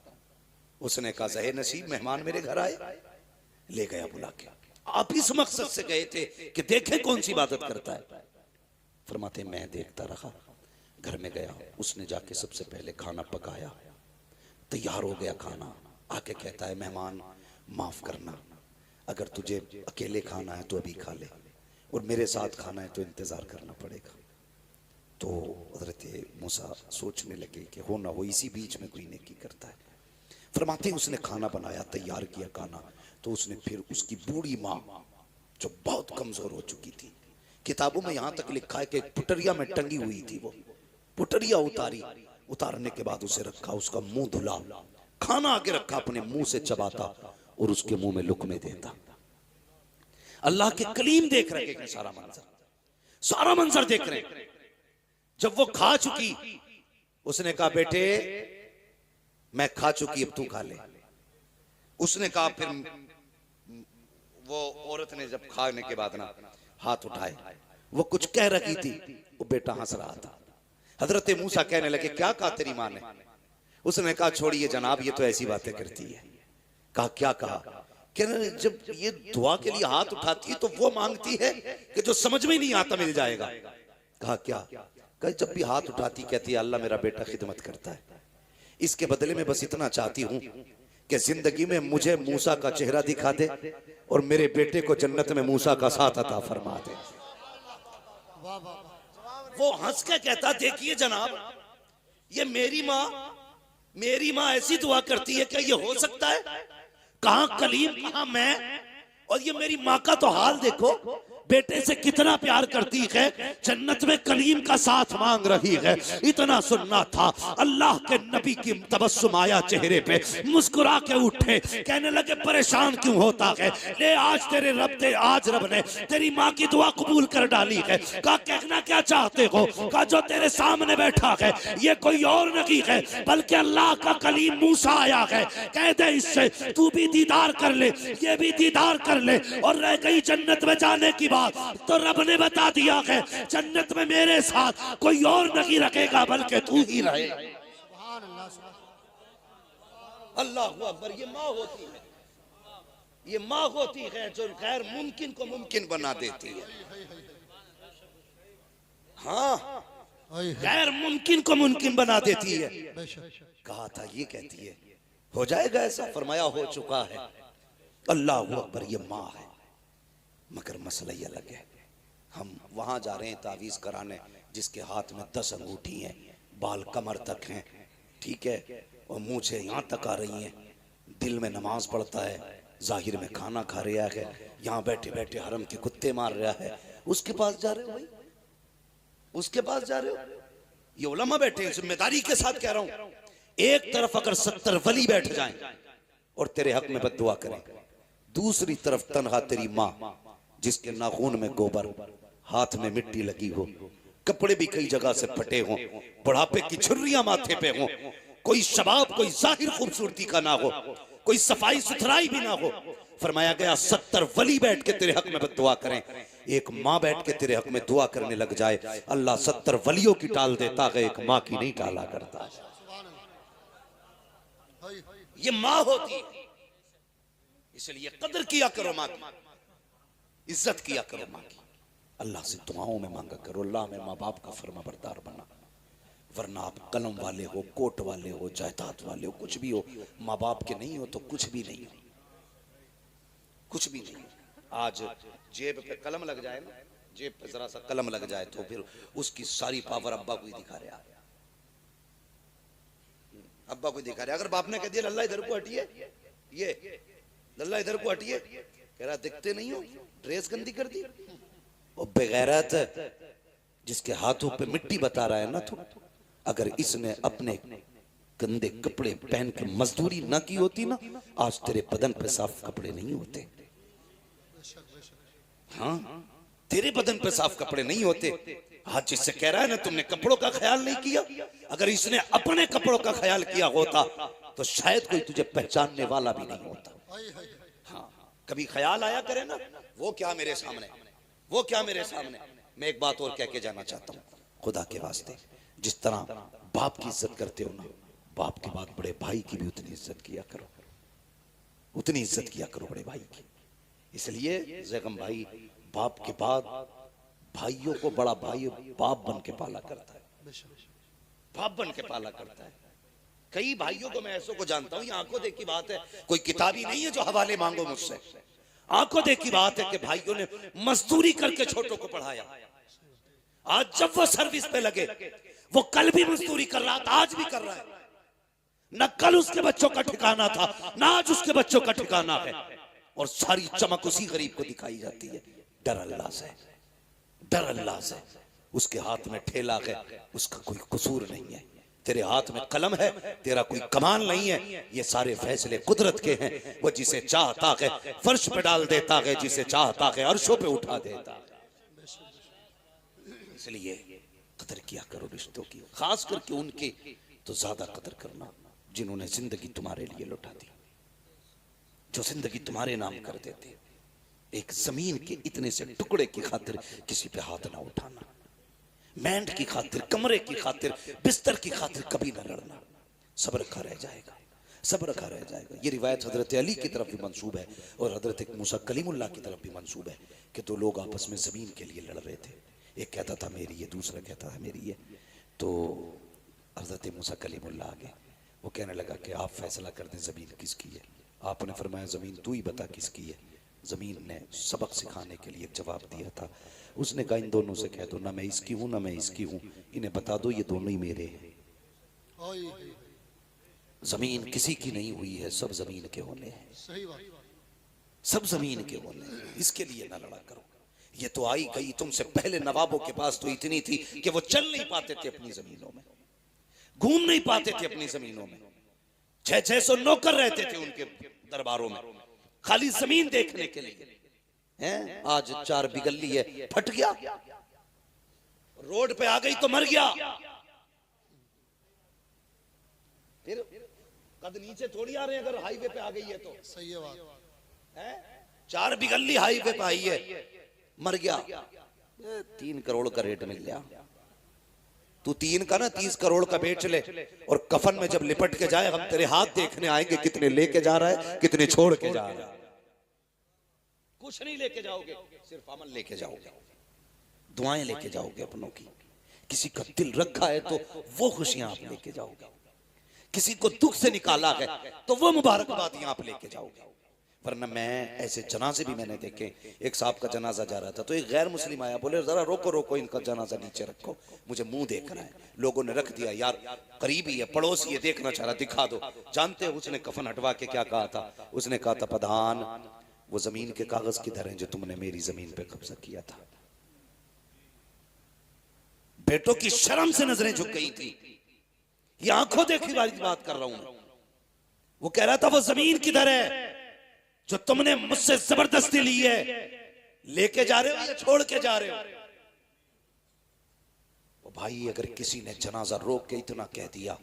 उसने कहा ज़हे नसीब, मेहमान मेरे घर आए। ले गया बुला के। आप इस मकसद से गए थे कि देखें कौन सी इबादत करता है? फरमाते मैं देखता रहा। घर में गया, उसने जाके सबसे पहले खाना पकाया, तैयार हो गया खाना। आके कहता है मेहमान माफ करना, अगर तुझे अकेले खाना है तो अभी खा ले, और मेरे साथ खाना है तो इंतजार करना पड़ेगा। तो हजरत मूसा सोचने लगे कि हो ना हो इसी बीच में कोई नेकी करता है। फरमाते उसने खाना बनाया, तैयार किया खाना, तो उसने फिर उसकी बूढ़ी माँ जो बहुत कमजोर हो चुकी थी, किताबों में यहां तक लिखा है कि पुटरिया में टंगी हुई थी, वो पुटरिया उतारी, उतारने के बाद उसे रखा, उसका मुंह धुला, खाना आके रखा, अपने मुंह से चबाता और उसके मुंह में लुकमे देता। अल्लाह के कलीम देख रहे हैं सारा मंजर, सारा मंजर देख रहे हैं। जब वो खा चुकी, उसने कहा बेटे मैं खा चुकी, अब तू खा ले। उसने कहा, फिर वो औरत ने जब खाने के बाद ना हाथ उठाए, वो कुछ कह रही थी, वो बेटा हंस रहा था। हजरत मूसा कहने लगे क्या कहा तेरी माँ ने? उसने कहा छोड़िए जनाब, ये तो ऐसी बातें करती है। कहा क्या कहा? कहने लगे जब ये दुआ के लिए हाथ उठाती है तो वो मांगती है कि जो समझ में नहीं आता मिल जाएगा। कहा क्या? कहा जब भी हाथ उठाती कहती है अल्लाह मेरा बेटा खिदमत करता है, इसके बदले में बस इतना चाहती हूं कि जिंदगी में मुझे मूसा का चेहरा दिखा दे और मेरे बेटे को जन्नत में मूसा का साथ अता फरमा दे। वो हंस के कहता देखिए जनाब, ये मेरी माँ ऐसी दुआ करती है, क्या ये हो सकता है? कहां कलीम, कहां मैं, और ये मेरी माँ का तो हाल देखो, बेटे से कितना प्यार करती है, जन्नत में कलीम का साथ मांग रही है। इतना सुनना था, अल्लाह के नबी की तबस्सुम आया चेहरे पे, मुस्कुरा के उठे, कहने लगे परेशान क्यों होता है? ले आज तेरे रब ने, आज रब ने तेरी माँ की दुआ कबूल कर डाली है। कहा कहना क्या चाहते हो? कहा जो तेरे सामने बैठा है ये कोई और नहीं है बल्कि अल्लाह का कलीम मूसा आया है। कह दे इससे तू भी दीदार कर ले, ये भी दीदार कर ले, और रह गई जन्नत में जाने की तो रब ने बता दिया है जन्नत में मेरे साथ कोई और नहीं रखेगा बल्कि तू ही रहे। अल्लाह अकबर। ये माँ होती है, ये माँ होती है जो गैर मुमकिन को मुमकिन बना देती है। हाँ, गैर मुमकिन को मुमकिन बना देती है। कहा था ये कहती है हो जाएगा ऐसा, फरमाया हो चुका है। अल्लाह अकबर। ये माँ है, मगर मसला ये अलग है। हम वहां जा रहे हैं तावीज़ कराने, जिसके हाथ में 10 अंगूठी हैं, बाल कमर तक हैं, ठीक है, और मुंह से यहाँ तक आ रही हैं, दिल में नमाज पढ़ता है, जाहिर में खाना खा रहा है, यहाँ बैठे बैठे हरम के कुत्ते मार रहा है। उसके पास जा रहे हो भाई, उसके पास जा रहे हो? ये उलमा बैठे हैं, जिम्मेदारी के साथ कह रहा हूं। एक तरफ अगर 70 वली बैठ जाएं और तेरे हक में बद्दुआ करें, दूसरी तरफ तनहा तेरी माँ जिसके नाखून में गोबर, हाथ में मिट्टी लगी हो, कपड़े भी कई जगह से फटे हों, बुढ़ापे की छुर्रियां माथे पे हों, कोई शबाब, कोई जाहिर खूबसूरती का ना हो, कोई सफाई सुथराई भी ना हो। फरमाया गया 70 वली बैठ के तेरे हक में दुआ करें, एक माँ बैठ के तेरे हक में दुआ करने लग जाए, अल्लाह 70 वलियों की टाल देता है, एक माँ की नहीं टाला करता है। ये माँ होती है, इसलिए कदर किया करो माँ की, इज्जत किया करो माँ की। अल्लाह से दुआओं में मांगा करो, अल्लाह में माँ बाप का फर्माबरदार बना, वरना आप कलम वाले हो, कोट वाले हो, जायदाद वाले हो, कुछ भी हो, माँ बाप के नहीं हो तो कुछ भी नहीं हो, कुछ भी नहीं। आज जेब पे कलम लग जाए ना, जेब पे जरा सा कलम लग जाए तो फिर उसकी सारी पावर अब्बा को ही दिखा रहा है, अब्बा को दिखा रहा है। अगर बाप ने कह दिया लल्ला इधर को हटिए, ये लल्ला इधर को हटिए, कह रहा दिखते नहीं हो, ड्रेस गंदी कर दी। और बेगैरत जिसके हाथों पे मिट्टी बता रहा है ना, तो अगर इसने अपने गंदे कपड़े पहन के मजदूरी ना की होती ना, आज तेरे बदन पे साफ कपड़े नहीं होते। हाँ, तेरे बदन पे साफ कपड़े नहीं होते। आज जिससे कह रहा है ना तुमने कपड़ों का ख्याल नहीं किया, अगर इसने अपने कपड़ों का ख्याल किया होता तो शायद कोई तुझे पहचानने वाला भी नहीं होता। हाँ, कभी ख्याल आया करे ना, वो क्या मेरे सामने, वो क्या मेरे सामने। मैं एक बात और कह के जाना चाहता हूँ, खुदा के वास्ते, जिस तरह बाप की इज्जत करते हो ना, बाप के बाद बड़े भाई की भी उतनी इज्जत किया करो, उतनी इज्जत किया करो बड़े भाई की। इसलिए ज़ैगम भाई बाप के बाद भाइयों को बड़ा भाई बाप बन के पाला करता है, बाप बन के पाला करता है। कई भाइयों को मैं ऐसों को जानता हूं, ये आंखों देखी बात है, कोई किताबी नहीं है जो हवाले मांगो मुझसे, आंखों देखी बात है कि भाइयों ने मजदूरी करके छोटों को पढ़ाया। आज जब वो सर्विस पे लगे, वो कल भी मजदूरी कर रहा था, आज भी कर रहा है। न कल उसके बच्चों का ठिकाना था, न आज उसके बच्चों का ठिकाना है, और सारी चमक उसी गरीब को दिखाई जाती है। डर अल्लाह से, डर अल्लाह से। उसके हाथ में ठेला है, उसका कोई कसूर नहीं है। तेरे हाथ में कलम है, तेरा कोई कमाल नहीं है। ये सारे फैसले कुदरत के हैं। वो जिसे चाहता है फर्श पे डाल देता है, जिसे चाहता है अर्शों पे उठा देता है। इसलिए कदर किया करो रिश्तों की, खास करके उनकी तो ज्यादा कदर करना जिन्होंने जिंदगी तुम्हारे लिए लुटा दी, जो जिंदगी तुम्हारे नाम कर देते। एक जमीन के इतने से टुकड़े की खातिर किसी पे हाथ ना उठाना, मैंड की खातिर, कमरे की खातिर, बिस्तर की खातिर कभी ना लड़ना। सब्र का रह जाएगा, सब्र का रह जाएगा। ये रिवायत हजरत अली की तरफ भी मंसूब है और हजरत मूसा कलीमुल्लाह की तरफ भी मंसूब है कि दो लोग आपस में जमीन के लिए लड़ रहे थे। एक कहता था मेरी है, दूसरा कहता था मेरी है। तो हजरत मूसा कलीमुल्लाह आगे, वो कहने लगा कि आप फैसला कर दें जमीन किसकी है। आपने फरमाया जमीन तू ही बता किसकी है। जमीन ने सबक सिखाने के लिए जवाब दिया था। उसने कहा इन दोनों से कह दो, ना मैं इसकी हूं ना मैं इसकी हूं, इन्हें बता दो ये दोनों ही मेरे हैं। जमीन किसी की नहीं हुई है, सब जमीन के होने हैं, सब जमीन के होने हैं। इसके लिए ना लड़ा करो। ये तो आई गई, तुमसे पहले नवाबों के पास तो इतनी थी कि वो चल नहीं पाते थे अपनी जमीनों में, घूम नहीं पाते थे अपनी जमीनों में। 600 नौकर रहते थे उनके दरबारों में, खाली जमीन देखने के लिए हैं। आज 4 बिगल्ली है, फट गया, रोड पे आ गई तो मर गया। फिर कद नीचे थोड़ी आ रहे हैं अगर हाईवे पे आ गई है तो। सही है बात है 4 बिगल्ली हाईवे पे आई है, मर गया, 3 करोड़ का रेट मिल गया। तू 3 का ना 30 करोड़ का बेच ले, और कफन में जब लिपट के जाए हम तेरे हाथ देखने आएंगे कितने लेके जा रहा है, कितने छोड़ के जा रहा है। कुछ नहीं लेके जाओगे, सिर्फ अमल लेके जाओगे, दुआएं लेके जाओगे अपनों की। किसी का दिल रखा है तो वो खुशियां आप लेके जाओगे, किसी को दुख से निकाला है तो वो मुबारकबादियां आप लेके जाओगे। वरना मैं ऐसे जनाजे भी मैंने देखे। एक साहब का जनाजा जा रहा था तो एक गैर मुस्लिम आया, बोले जरा रोको रोको, इनका जनाजा नीचे रखो, मुझे मुंह देखना है। लोगों ने रख दिया, यार करीबी है, पड़ोसी है, देखना चाह रहा, दिखा दो। जानते हो उसने कफन हटवा के क्या कहा था? उसने कहा था प्रधान वो जमीन के कागज किधर हैं जो तुमने मेरी जमीन पे कब्जा किया था। बेटों की शर्म से नजरें झुक गई थी। ये आंखों देखी वाली बात कर रहा हूं। वो कह रहा था वो जमीन किधर है जो तुमने मुझसे जबरदस्ती ली है, लेके जा रहे हो या छोड़ के जा रहे हो? वो भाई अगर किसी ने जनाजा रोक के इतना कह दिया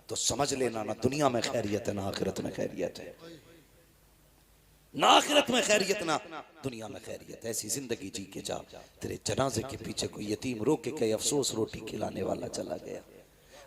तो समझ लेना ना दुनिया में खैरियत है ना आखिरत में खैरियत है, ना आखिरत में खैरियत ना दुनिया में खैरियत। ऐसी जिंदगी जी के जा, तेरे जनाजे के पीछे कोई यतीम रो के कहे अफसोस रोटी खिलाने वाला चला गया,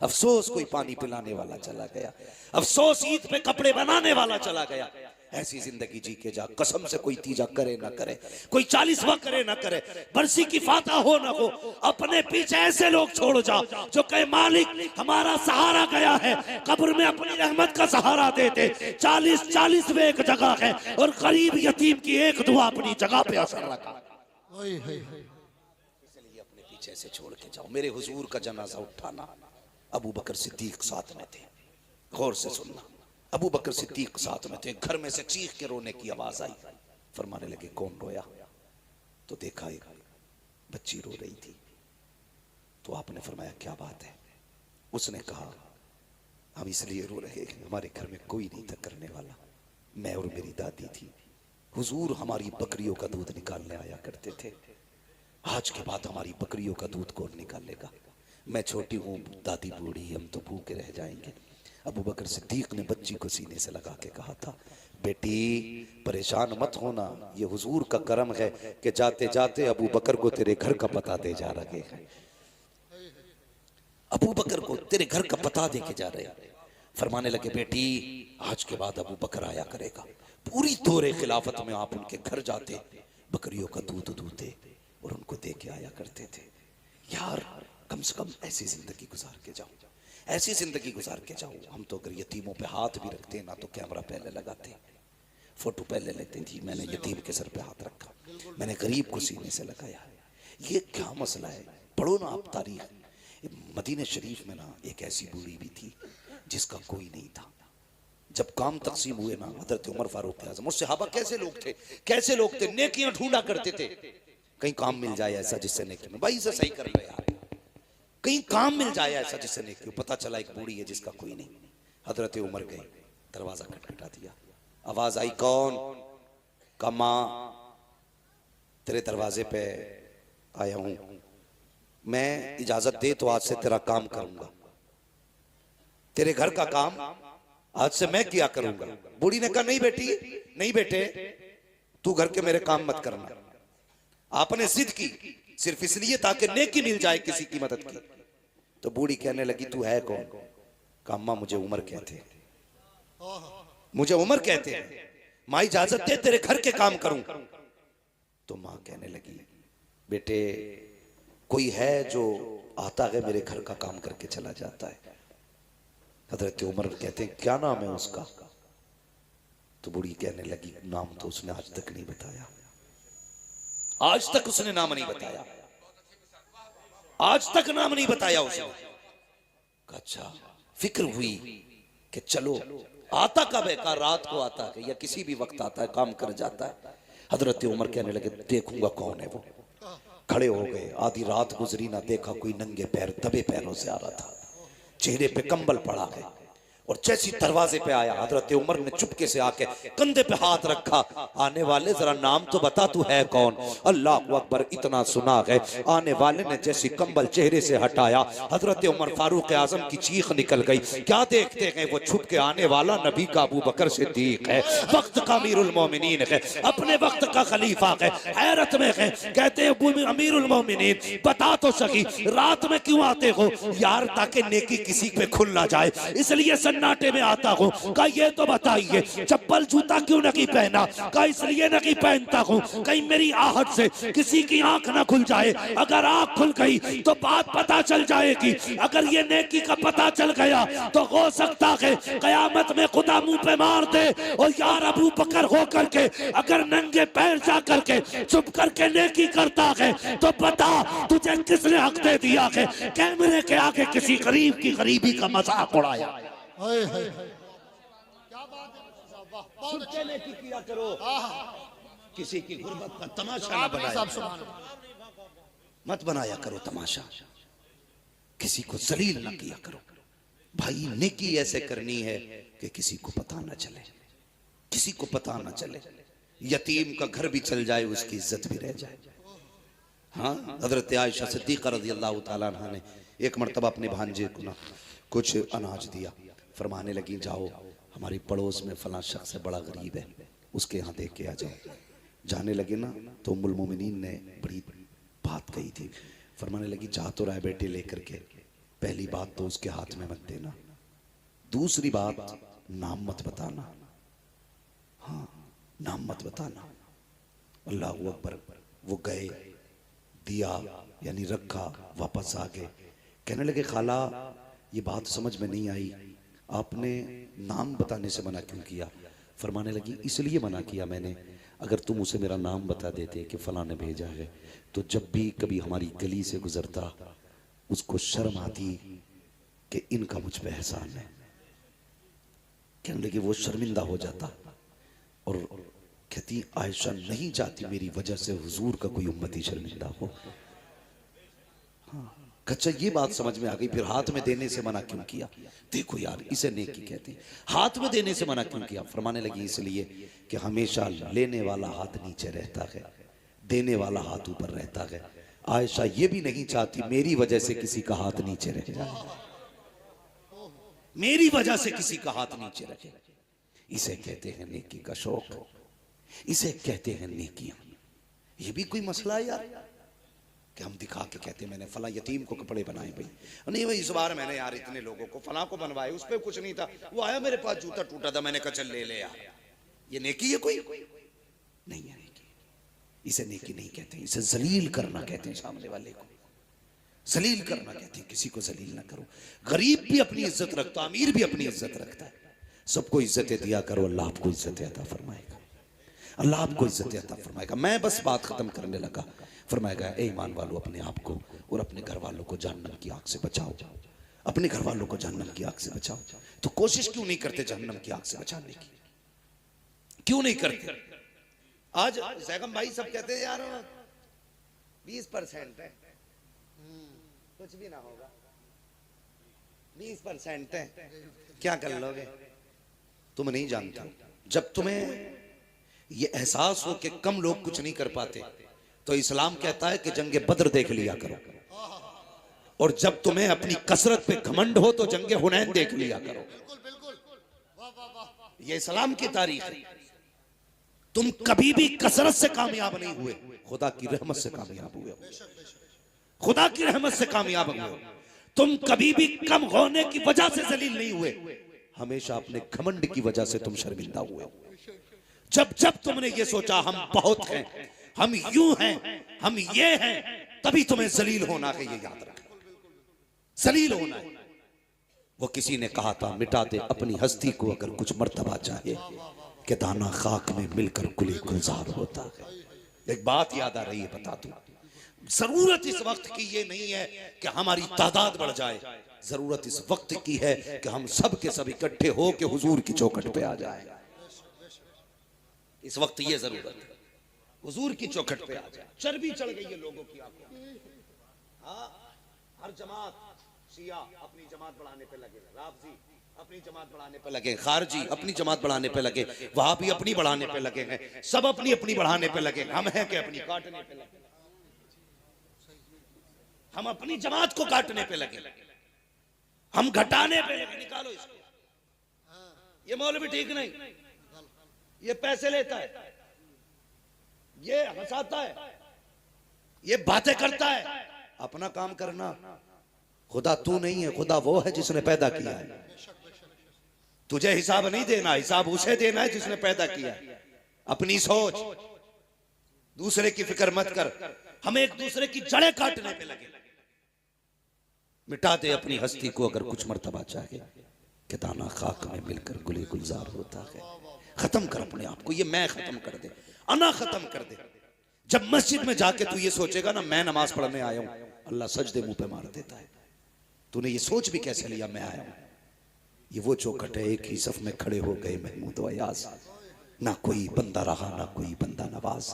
अफसोस कोई पानी पिलाने वाला चला गया, अफसोस ईद पे कपड़े बनाने वाला चला गया। ऐसी जिंदगी जी के जा, कसम से कोई तीजा करे ना करे, कोई 40वां करे ना करे, बरसी की फाता हो ना हो, अपने पीछे ऐसे लोग छोड़ जाओ जो कहे मालिक हमारा सहारा गया है, कब्र में अपनी रहमत का सहारा देते। 40 में एक जगह है और गरीब यतीम की एक दुआ अपनी जगह पे असर रखा। इसलिए अपने पीछे से छोड़ के जाओ। मेरे हुजूर का जनाजा उठाना, अबू बकर सिद्दीक साथ में थे, गौर से सुनना, अबू बकर सिद्दीक साथ में थे। घर में से चीख के रोने की आवाज आई, फरमाने लगे कौन रोया? तो देखा एक बच्ची रो रही थी। तो आपने फरमाया क्या बात है? उसने कहा हम इसलिए रो रहे हैं, हमारे घर में कोई नहीं था करने वाला, मैं और मेरी दादी थी। हुजूर हमारी बकरियों का दूध निकालने आया करते थे, आज के बाद हमारी बकरियों का दूध कौन निकालेगा? मैं छोटी हूँ, दादी बूढ़ी, हम तो भूखे रह जाएंगे। अबू बकर सिद्दीक ने बच्ची को सीने से लगा के कहा था, बेटी परेशान मत होना, ये हुजूर का करम है कि जाते जाते अबू बकर को तेरे घर का पता दे जा रहे हैं, अबू बकर को तेरे घर का पता दे के जा रहे हैं। फरमाने लगे बेटी आज के बाद अबू बकर आया करेगा, पूरी दौरे खिलाफत में आप उनके घर जाते, बकरियों का दूध दूधते और उनको दे के आया करते थे। यार कम से कम ऐसी जिंदगी गुजार के जाओ, ऐसी जिंदगी गुजार के जाओ। हम तो अगर यतीमों पे हाथ भी रखते ना तो कैमरा पहले लगाते, फोटो पहले लेते थी। मैंने यतीम के सर पे हाथ रखा, मैंने गरीब को सीने से लगाया। ये क्या मसला है? पढ़ो ना आप तारीख। मदीने शरीफ में ना एक ऐसी बूढ़ी भी थी जिसका कोई नहीं था। जब काम तकसीम हुए ना, हजरत उमर फारूक आज़म और सहाबा कैसे लोग थे, कैसे लोग थे, नेकियां ढूंढा करते थे। कहीं काम मिल जाए ऐसा जिससे नेकी में, भाई इसे सही कर लो यार, कहीं काम मिल जाए ऐसा जिससे नेकी। पता चला एक बूढ़ी है जिसका कोई नहीं। हजरत उमर गए, दरवाजा खटखटा दिया, आवाज आई कौन? का मां तेरे दरवाजे पे आया हूं, मैं इजाजत दे तो आज से तेरा काम करूंगा, तेरे घर का काम आज से मैं किया करूंगा। बूढ़ी ने कहा नहीं बेटी, नहीं बेटे, तू घर के मेरे काम मत करना। आपने जिद की सिर्फ इसलिए ताकि नेकी मिल जाए किसी की मदद की। तो बूढ़ी कहने लगी तू है कौन? कहा अम्मा मुझे उमर कहते हैं, मुझे उमर कहते हैं, माँ इजाजत दे तेरे घर के काम करूं। तो माँ कहने लगी बेटे कोई है जो आता है मेरे घर का काम करके चला जाता है? हजरत उमर कहते हैं क्या नाम है उसका? तो बूढ़ी कहने लगी नाम तो उसने आज तक नहीं बताया, आज तक उसने नाम नहीं बताया, आज तक नाम नहीं बताया उसने। अच्छा फिक्र हुई कि चलो आता कब है? का रात को आता है या किसी भी वक्त आता है, काम कर जाता है। हजरत उमर कहने लगे देखूंगा कौन है वो। खड़े हो गए, आधी रात गुजरी ना, देखा कोई नंगे पैर दबे पैरों से आ रहा था, चेहरे पे कंबल पड़ा है और जैसी दरवाजे पे आया हजरत उमर ने चुपके से आके कंधे पे हाथ रखा, आने वाले जरा नाम तो बता तू है कौन? अल्लाह अकबर, इतना सुना है। आने वाले ने जैसी कंबल चेहरे से हटाया हजरत उमर फारूक आजम की चीख निकल गई। क्या देखते हैं वो छुप के आने वाला नबी का अबू बकर सिद्दीक है, वक्त का अमीरुल मोमिनीन है, अपने वक्त का खलीफा है। हैरत में है, कहते हैं अमीरुल मोमिनीन बता तो सकी रात में क्यों आते हो? यार ताकि नेकी किसी पे खुल ना जाए इसलिए सन्नाटे में आता हूँ। कहा ये तो बताइए चप्पल जूता क्यों नहीं पहना? कहा इसलिए नहीं पहनता हूँ कहीं मेरी आहट से किसी की आंख ना खुल जाए, अगर आंख खुल गई तो बात पता चल जाएगी, अगर ये नेकी का पता चल गया तो हो सकता है कयामत में खुदा मुंह पे मार दे। और यार अबू बकर हो करके अगर नंगे पैर जा करके चुप करके नेकी करता है तो बता तुझे किसने हक दे दिया है कैमरे के आगे किसी गरीब की गरीबी का मजाक उड़ाया? क्या बात है, बहुत अच्छे नेकी किया करो, किसी की गुर्बत का तमाशा न बनाया, मत बनाया करो तमाशा, किसी को जलील न किया करो। भाई नेकी ऐसे करनी है कि किसी को पता न चले, किसी को पता न चले, यतीम का घर भी चल जाए उसकी इज्जत भी रह जाए। हाँ, हजरत आयशा सिद्दीक़ा रज़ियल्लाहु ताला अन्हा ने एक मरतबा अपने भांजे को ना कुछ अनाज दिया, फरमाने लगी जाओ हमारी पड़ोस में फलां शख्स है, बड़ा गरीब है, उसके यहाँ देख के आ जाओ। जाने लगे ना तो उम्मुल मोमिनीन ने बड़ी बात कही थी, फरमाने लगी जा तो रहा है बेटे लेकर के, पहली बात तो उसके हाथ में मत देना, दूसरी बात नाम मत बताना, हाँ नाम मत बताना। अल्लाह अकबर। वो गए, दिया यानी रखा, वापस आ गए, कहने लगे खाला ये बात समझ में नहीं आई, आपने नाम बताने से मना क्यों किया? फरमाने लगी इसलिए मना किया मैंने, अगर तुम उसे मेरा नाम बता देते कि फलां ने भेजा है, तो जब भी कभी हमारी गली से गुजरता उसको शर्म आती कि इनका मुझ पे एहसान है। कहने लगे वो शर्मिंदा हो जाता और कहती आयशा नहीं चाहती मेरी वजह से हुजूर का कोई उम्मती शर्मिंदा हो। हाँ, अच्छा ये बात समझ में आ गई, फिर हाथ में देने से मना क्यों किया? देखो यार इसे नेकी कहते हैं, हाथ में देने से मना क्यों किया? फरमाने लगी इसलिए कि हमेशा लेने वाला हाथ नीचे रहता है, देने वाला हाथ ऊपर रहता है। आयशा ये भी नहीं चाहती मेरी वजह से किसी का हाथ नीचे रह जाए, मेरी वजह से किसी का हाथ नीचे रहे। इसे कहते हैं नेकी का शौक, इसे कहते हैं नेकियां। ये भी कोई मसला है यार कि हम दिखा के कहते हैं मैंने फला यतीम को कपड़े बनाए भाई, नहीं भाई इस बार मैंने यार इतने लोगों को फला को बनवाए, उस पर कुछ नहीं था, वो आया मेरे पास जूता टूटा था, मैंने कहा चल ले ले यार। ये नेकी है? कोई नहीं है नेकी। इसे नेकी नहीं कहते, इसे जलील करना कहते हैं। सामने वाले को जलील करना कहते हैं, किसी को जलील ना करो। गरीब भी अपनी इज्जत रखता, अमीर भी अपनी इज्जत रखता है, सबको इज्जतें दिया करो, अल्लाह आपको इज्जतें अता फरमाएगा, अल्लाह आपको इज्जतें अता फरमाएगा। मैं बस बात खत्म करने लगा, फरमाएगा ए ईमान वालों अपने आप को और अपने घर वालों को जहन्नम की आग से बचाओ, अपने घर वालों को जहन्नम की आग से बचाओ। तो कोशिश क्यों नहीं करते जहन्नम की आग से बचाने की? क्यों नहीं करते? आज जैगम भाई सब कहते हैं यार 20% है, कुछ भी ना होगा, 20% है, क्या कर लोगे? तुम नहीं जानते, जब तुम्हें ये एहसास हो कि कम लोग कुछ नहीं कर पाते तो इस्लाम कहता है कि जंगे बद्र देख लिया करो, और जब तुम्हें अपनी कसरत पे घमंड हो तो जंगे हुनैन देख लिया करो। ये इस्लाम की तारीख है। तुम कभी भी कसरत से कामयाब नहीं हुए, खुदा की रहमत से कामयाब हुए, खुदा की रहमत से कामयाब हुए। तुम कभी भी कम होने की वजह से जलील नहीं हुए, हमेशा अपने घमंड की वजह से तुम शर्मिंदा हुए। जब जब तुमने ये सोचा हम बहुत हैं, हम यूं हैं, हम ये हैं, तभी तुम्हें जलील होना है, ये याद रखना, जलील होना है। वो किसी ने कहा था मिटा दे अपनी हस्ती को अगर कुछ मर्तबा चाहे, कि दाना खाक में मिलकर गुले गुलजार होता है। एक बात याद आ रही है, बता दूं, जरूरत इस वक्त की ये नहीं है कि हमारी तादाद बढ़ जाए, जरूरत इस वक्त की है कि हम सब के सब इकट्ठे हो के हुजूर की चौखट पे आ जाए। इस वक्त ये जरूरत है, हुजूर की चौखट पे आ जाए। चर्बी चढ़ गई है लोगों की आंखों में। हाँ, हर जमात, शिया अपनी जमात बढ़ाने पे लगे, राफजी अपनी जमात बढ़ाने पे लगे, खारजी अपनी जमात बढ़ाने पे लगे, वहाबी अपनी बढ़ाने पे लगे हैं, सब अपनी अपनी बढ़ाने पे लगे। हम हैं कि अपनी काटने पे लगे, हम अपनी जमात को काटने पे लगे, हम घटाने पे लगे। निकालो इसको, ये मौलवी ठीक नहीं, ये पैसे लेता है, ये हंसाता है, ये बातें करता है। अपना काम करना। खुदा तू नहीं है, खुदा वो है जिसने पैदा किया है। तुझे हिसाब नहीं देना, हिसाब उसे देना है जिसने पैदा किया है। अपनी सोच, दूसरे की फिक्र मत कर। हम एक दूसरे की जड़ें काटने पे लगे। मिटा दे अपनी हस्ती को अगर कुछ मर्तबा चाहे, कि दाना खाक में मिलकर गुले गुलजार होता है। खत्म कर अपने आप को, ये मैं खत्म कर दे, अना खत्म कर दे। जब मस्जिद में जाके तू ये सोचेगा ना मैं नमाज पढ़ने आया हूं, अल्लाह सजदे मुंह पे मार देता है। तूने ये सोच भी कैसे लिया मैं आया हूं? ये वो चौखट है, एक ही सफ में खड़े हो गए महमूद व अयाज, ना कोई बंदा रहा ना कोई बंदा नवाज।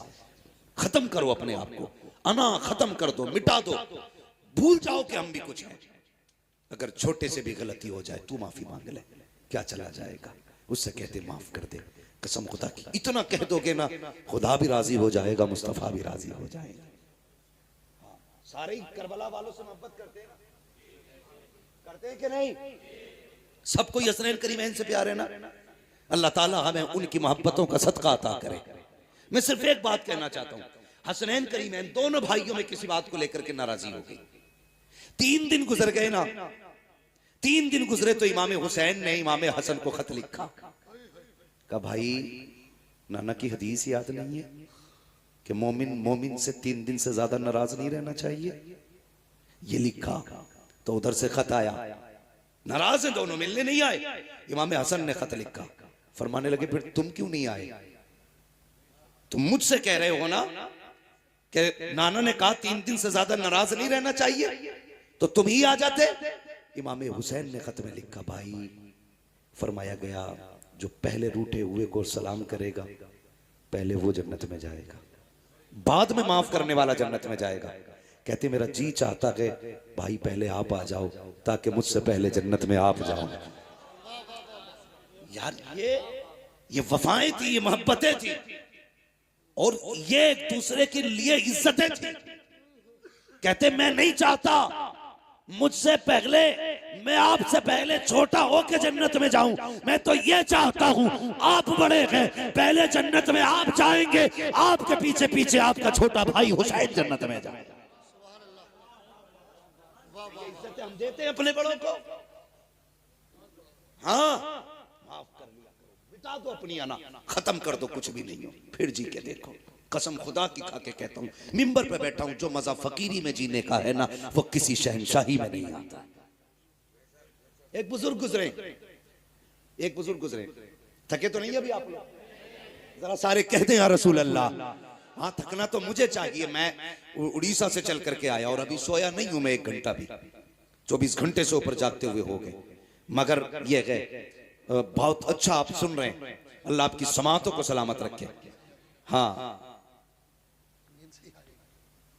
खत्म करो अपने आप को, अना खत्म कर दो, मिटा दो, भूल जाओ कि हम भी कुछ हैं। अगर छोटे से भी गलती हो जाए तू माफी मांग ले, क्या चला जाएगा? उससे कहते माफ कर दे, कसम खुदा की। इतना कह दोगे ना, खुदा भी राजी हो जाएगा, मुस्तफा भी राजी हो जाएगा। सारे ही करबला वालों से मोहब्बत करते हैं ना, करते हैं कि नहीं? सबको हसनैन करीमैन से प्यार है ना। अल्लाह ताला हमें उनकी मोहब्बतों का सदका अता करे। मैं सिर्फ एक बात कहना चाहता हूं, हसनैन करीमैन दोनों भाइयों में किसी बात को लेकर के नाराजगी हो गई। 3 दिन गुजर गए ना, 3 दिन गुजरे तो इमाम हुसैन ने इमाम हसन को खत लिखा। कहा भाई नाना की हदीस याद नहीं है कि मोमिन से 3 दिन से ज्यादा नाराज नहीं रहना चाहिए? ये लिखा तो उधर से खत आया, नाराज है दोनों, मिलने नहीं आए। इमाम हसन ने खत लिखा, फरमाने लगे फिर तुम क्यों नहीं आए? तुम मुझसे कह रहे हो ना कि नाना ने कहा 3 दिन से ज्यादा नाराज नहीं रहना चाहिए, तो तुम ही आ जाते। इमाम हुसैन ने खत में लिखा, भाई फरमाया गया जो पहले रूठे हुए को सलाम करेगा पहले वो जन्नत में जाएगा, बाद में माफ करने वाला जन्नत में जाएगा। कहते मेरा जी चाहता है भाई पहले आप आ जाओ ताकि मुझसे पहले जन्नत में आप जाओ। यार ये वफाएं थी, ये मोहब्बतें थी, और ये एक दूसरे के लिए इज्जतें थी। कहते मैं नहीं चाहता मुझसे पहले, मैं आपसे पहले छोटा होकर जन्नत में जाऊं, मैं तो ये चाहता हूं आप बड़े हैं, पहले जन्नत में आप जाएंगे, आपके पीछे पीछे आपका छोटा भाई हुसैन जन्नत में जाए। इज्जतें हम देते हैं अपने बड़ों को। हाँ माफ कर लिया करो, बिता दो अपनी आना, खत्म कर दो, कुछ भी नहीं हो, फिर जी के देखो। कसम खुदा की खा के कहता हूं, मिंबर पे बैठा हूं, जो मजा फकीरी में जीने का है ना वो किसी शहनशाही में नहीं आता। एक बुजुर्ग गुजरे, थके तो नहीं अभी आप लोग? जरा सारे कहते हैं या रसूल अल्लाह। हाँ थकना तो मुझे चाहिए, मैं उड़ीसा से चल करके आया और अभी सोया नहीं हूं मैं 1 घंटा भी, 24 घंटे से ऊपर जागते हुए हो गए। मगर ये है बहुत अच्छा आप सुन रहे हैं, अल्लाह आपकी समातों को सलामत रखे। हाँ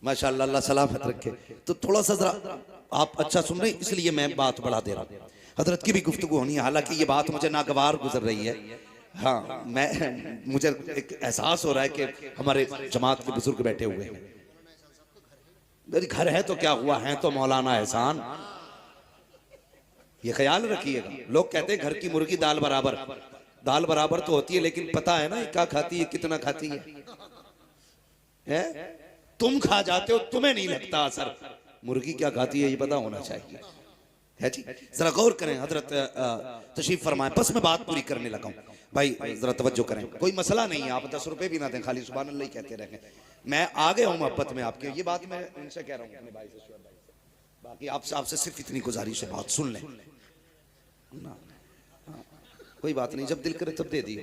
माशाअल्लाह, अल्लाह सलामत रखे। तो थोड़ा सा जरा आप अच्छा सुन रहे हैं इसलिए मैं बात बढ़ा दे रहा हूं। हजरत की भी गुफ्तगू होनी है, हालांकि ये बात मुझे नागवार गुजर रही है। हाँ मुझे एक एहसास हो रहा है कि हमारे जमात के बुजुर्ग बैठे हुए हैं। मेरी घर है तो क्या हुआ, है तो मौलाना एहसान, ये ख्याल रखिएगा। लोग कहते हैं घर की मुर्गी दाल बराबर, दाल बराबर तो होती है लेकिन पता है ना क्या खाती है, कितना खाती है? तुम खा जाते हो, तुम्हें नहीं लगता असर, मुर्गी क्या खाती है ये पता होना चाहिए, है जी। जरा गौर करें, हजरत तशरीफ फरमाएं, बस मैं बात पूरी करने लगा हूं भाई, जरा तवज्जो करें। कोई मसला नहीं है, आप 10 रुपए भी ना दें, खाली सुभान अल्लाह ही कहते रहें। मैं आ गया हूं मोहब्बत में आपके, ये बात मैं उनसे कह रहा हूं, अपने भाई से, शुएब भाई से। बाकी आपसे सिर्फ इतनी गुजारिश है, बात सुन लें ना। कोई बात नहीं, जब दिल करे तब दे दिए,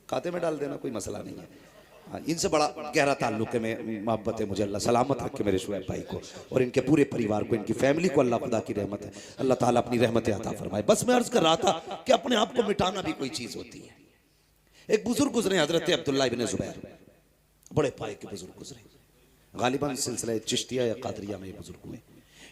खाते में डाल देना, कोई मसला नहीं है। हाँ, इनसे बड़ा गहरा ताल्लुक है, मैं मोहब्बत है मुझे। अल्लाह सलामत रखे मेरे शुएब भाई को और इनके पूरे परिवार को, इनकी फैमिली को। अल्लाह खुदा की रहमत है, अल्लाह ताला अपनी रहमत अता फरमाए। बस मैं अर्ज कर रहा था कि अपने आप को मिटाना भी कोई चीज होती है। एक बुजुर्ग गुजरे, हजरत अब्दुल्लाह इब्न जुबैर, बड़े पाए के बुजुर्ग गुजरे, गालिबन सिलसिला चिश्तिया या कादरिया में ये बुजुर्ग हुए।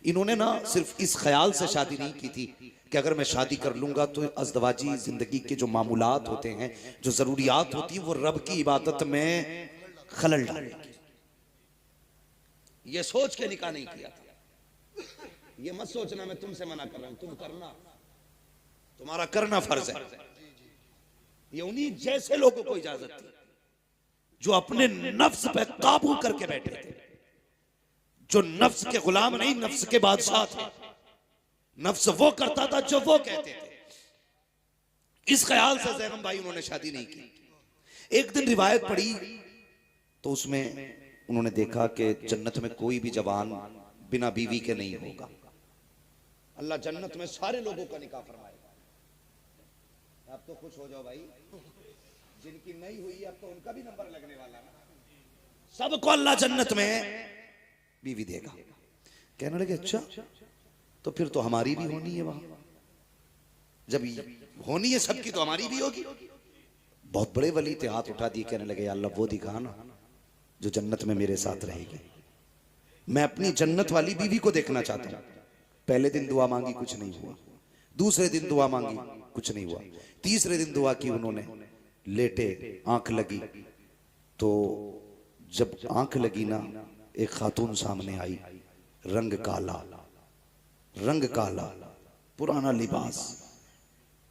इन्होंने ना सिर्फ इस ख्याल से शादी नहीं की थी कि अगर मैं शादी कर लूंगा तो अज़दवाजी जिंदगी के जो मामूलात होते हैं, जो जरूरियात होती है, वो रब की इबादत में खलल डालेंगे। ये सोच के निकाह नहीं किया था। ये मत सोचना मैं तुमसे मना कर रहा हूं, तुम करना, तुम्हारा करना फर्ज है। ये उन्हीं जैसे लोगों को इजाजत थी जो अपने नफ्स पे काबू करके बैठे थे, जो नफ्स के गुलाम नहीं, नफ्स के बादशाह थे। नफ्स वो करता था जो वो कहते थे। इस ख्याल से ज़ैनब भाई उन्होंने शादी नहीं की। एक दिन रिवायत पढ़ी तो उसमें उन्होंने देखा कि जन्नत में कोई भी जवान बिना बीवी के नहीं होगा। अल्लाह जन्नत में सारे लोगों का निकाह फरमाएगा। अब तो खुश हो जाओ भाई, जिनकी नहीं हुई अब तो उनका भी नंबर लगने वाला है। सबको अल्लाह जन्नत में बीवी देगा। कहने लगे अच्छा तो फिर तो हमारी भी होनी है वहां, जब होनी है सबकी तो हमारी भी होगी। बहुत बड़े वली थे, हाथ उठा दिए, कहने लगे अल्लाह वो दिखा ना जो जन्नत में मेरे साथ रहेगी। मैं अपनी जन्नत वाली बीवी को देखना चाहता हूं। पहले दिन दुआ मांगी, कुछ नहीं हुआ। दूसरे दिन दुआ मांगी, कुछ नहीं हुआ। तीसरे दिन दुआ की उन्होंने, लेटे, आंख लगी, तो जब आंख लगी ना एक खातून सामने आई, रंग काला, रंग काला, पुराना लिबास,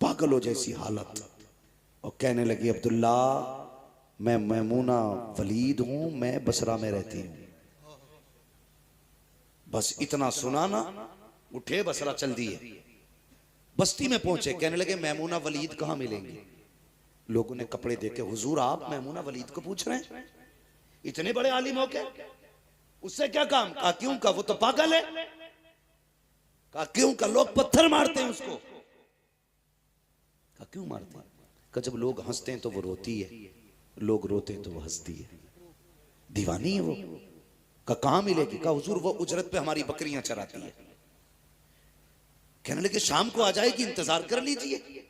पागलों जैसी हालत, और कहने लगी अब्दुल्ला मैं मैमूना वलीद हूं, मैं बसरा में रहती हूं। बस इतना सुना ना, उठे बसरा चल दिए, बस्ती में पहुंचे, कहने लगे मैमूना वलीद कहां मिलेंगे। लोगों ने कपड़े देके, हुजूर आप मैमूना वलीद को पूछ रहे हैं, इतने बड़े आलिम हो के, उससे क्या काम। कहा क्यों का, वो तो पागल है। कहा क्यों का, लोग पत्थर मारते हैं उसको। कहा क्यों मारते हैं। कहा जब लोग हंसते हैं तो वो रोती है, लोग रोते हैं तो वो हंसती है, दीवानी है वो। कहा कहां मिलेगी। कहा हुजूर वो उजरत पे हमारी बकरियां चराती है। कहने लगे शाम को आ जाएगी, इंतजार कर लीजिए,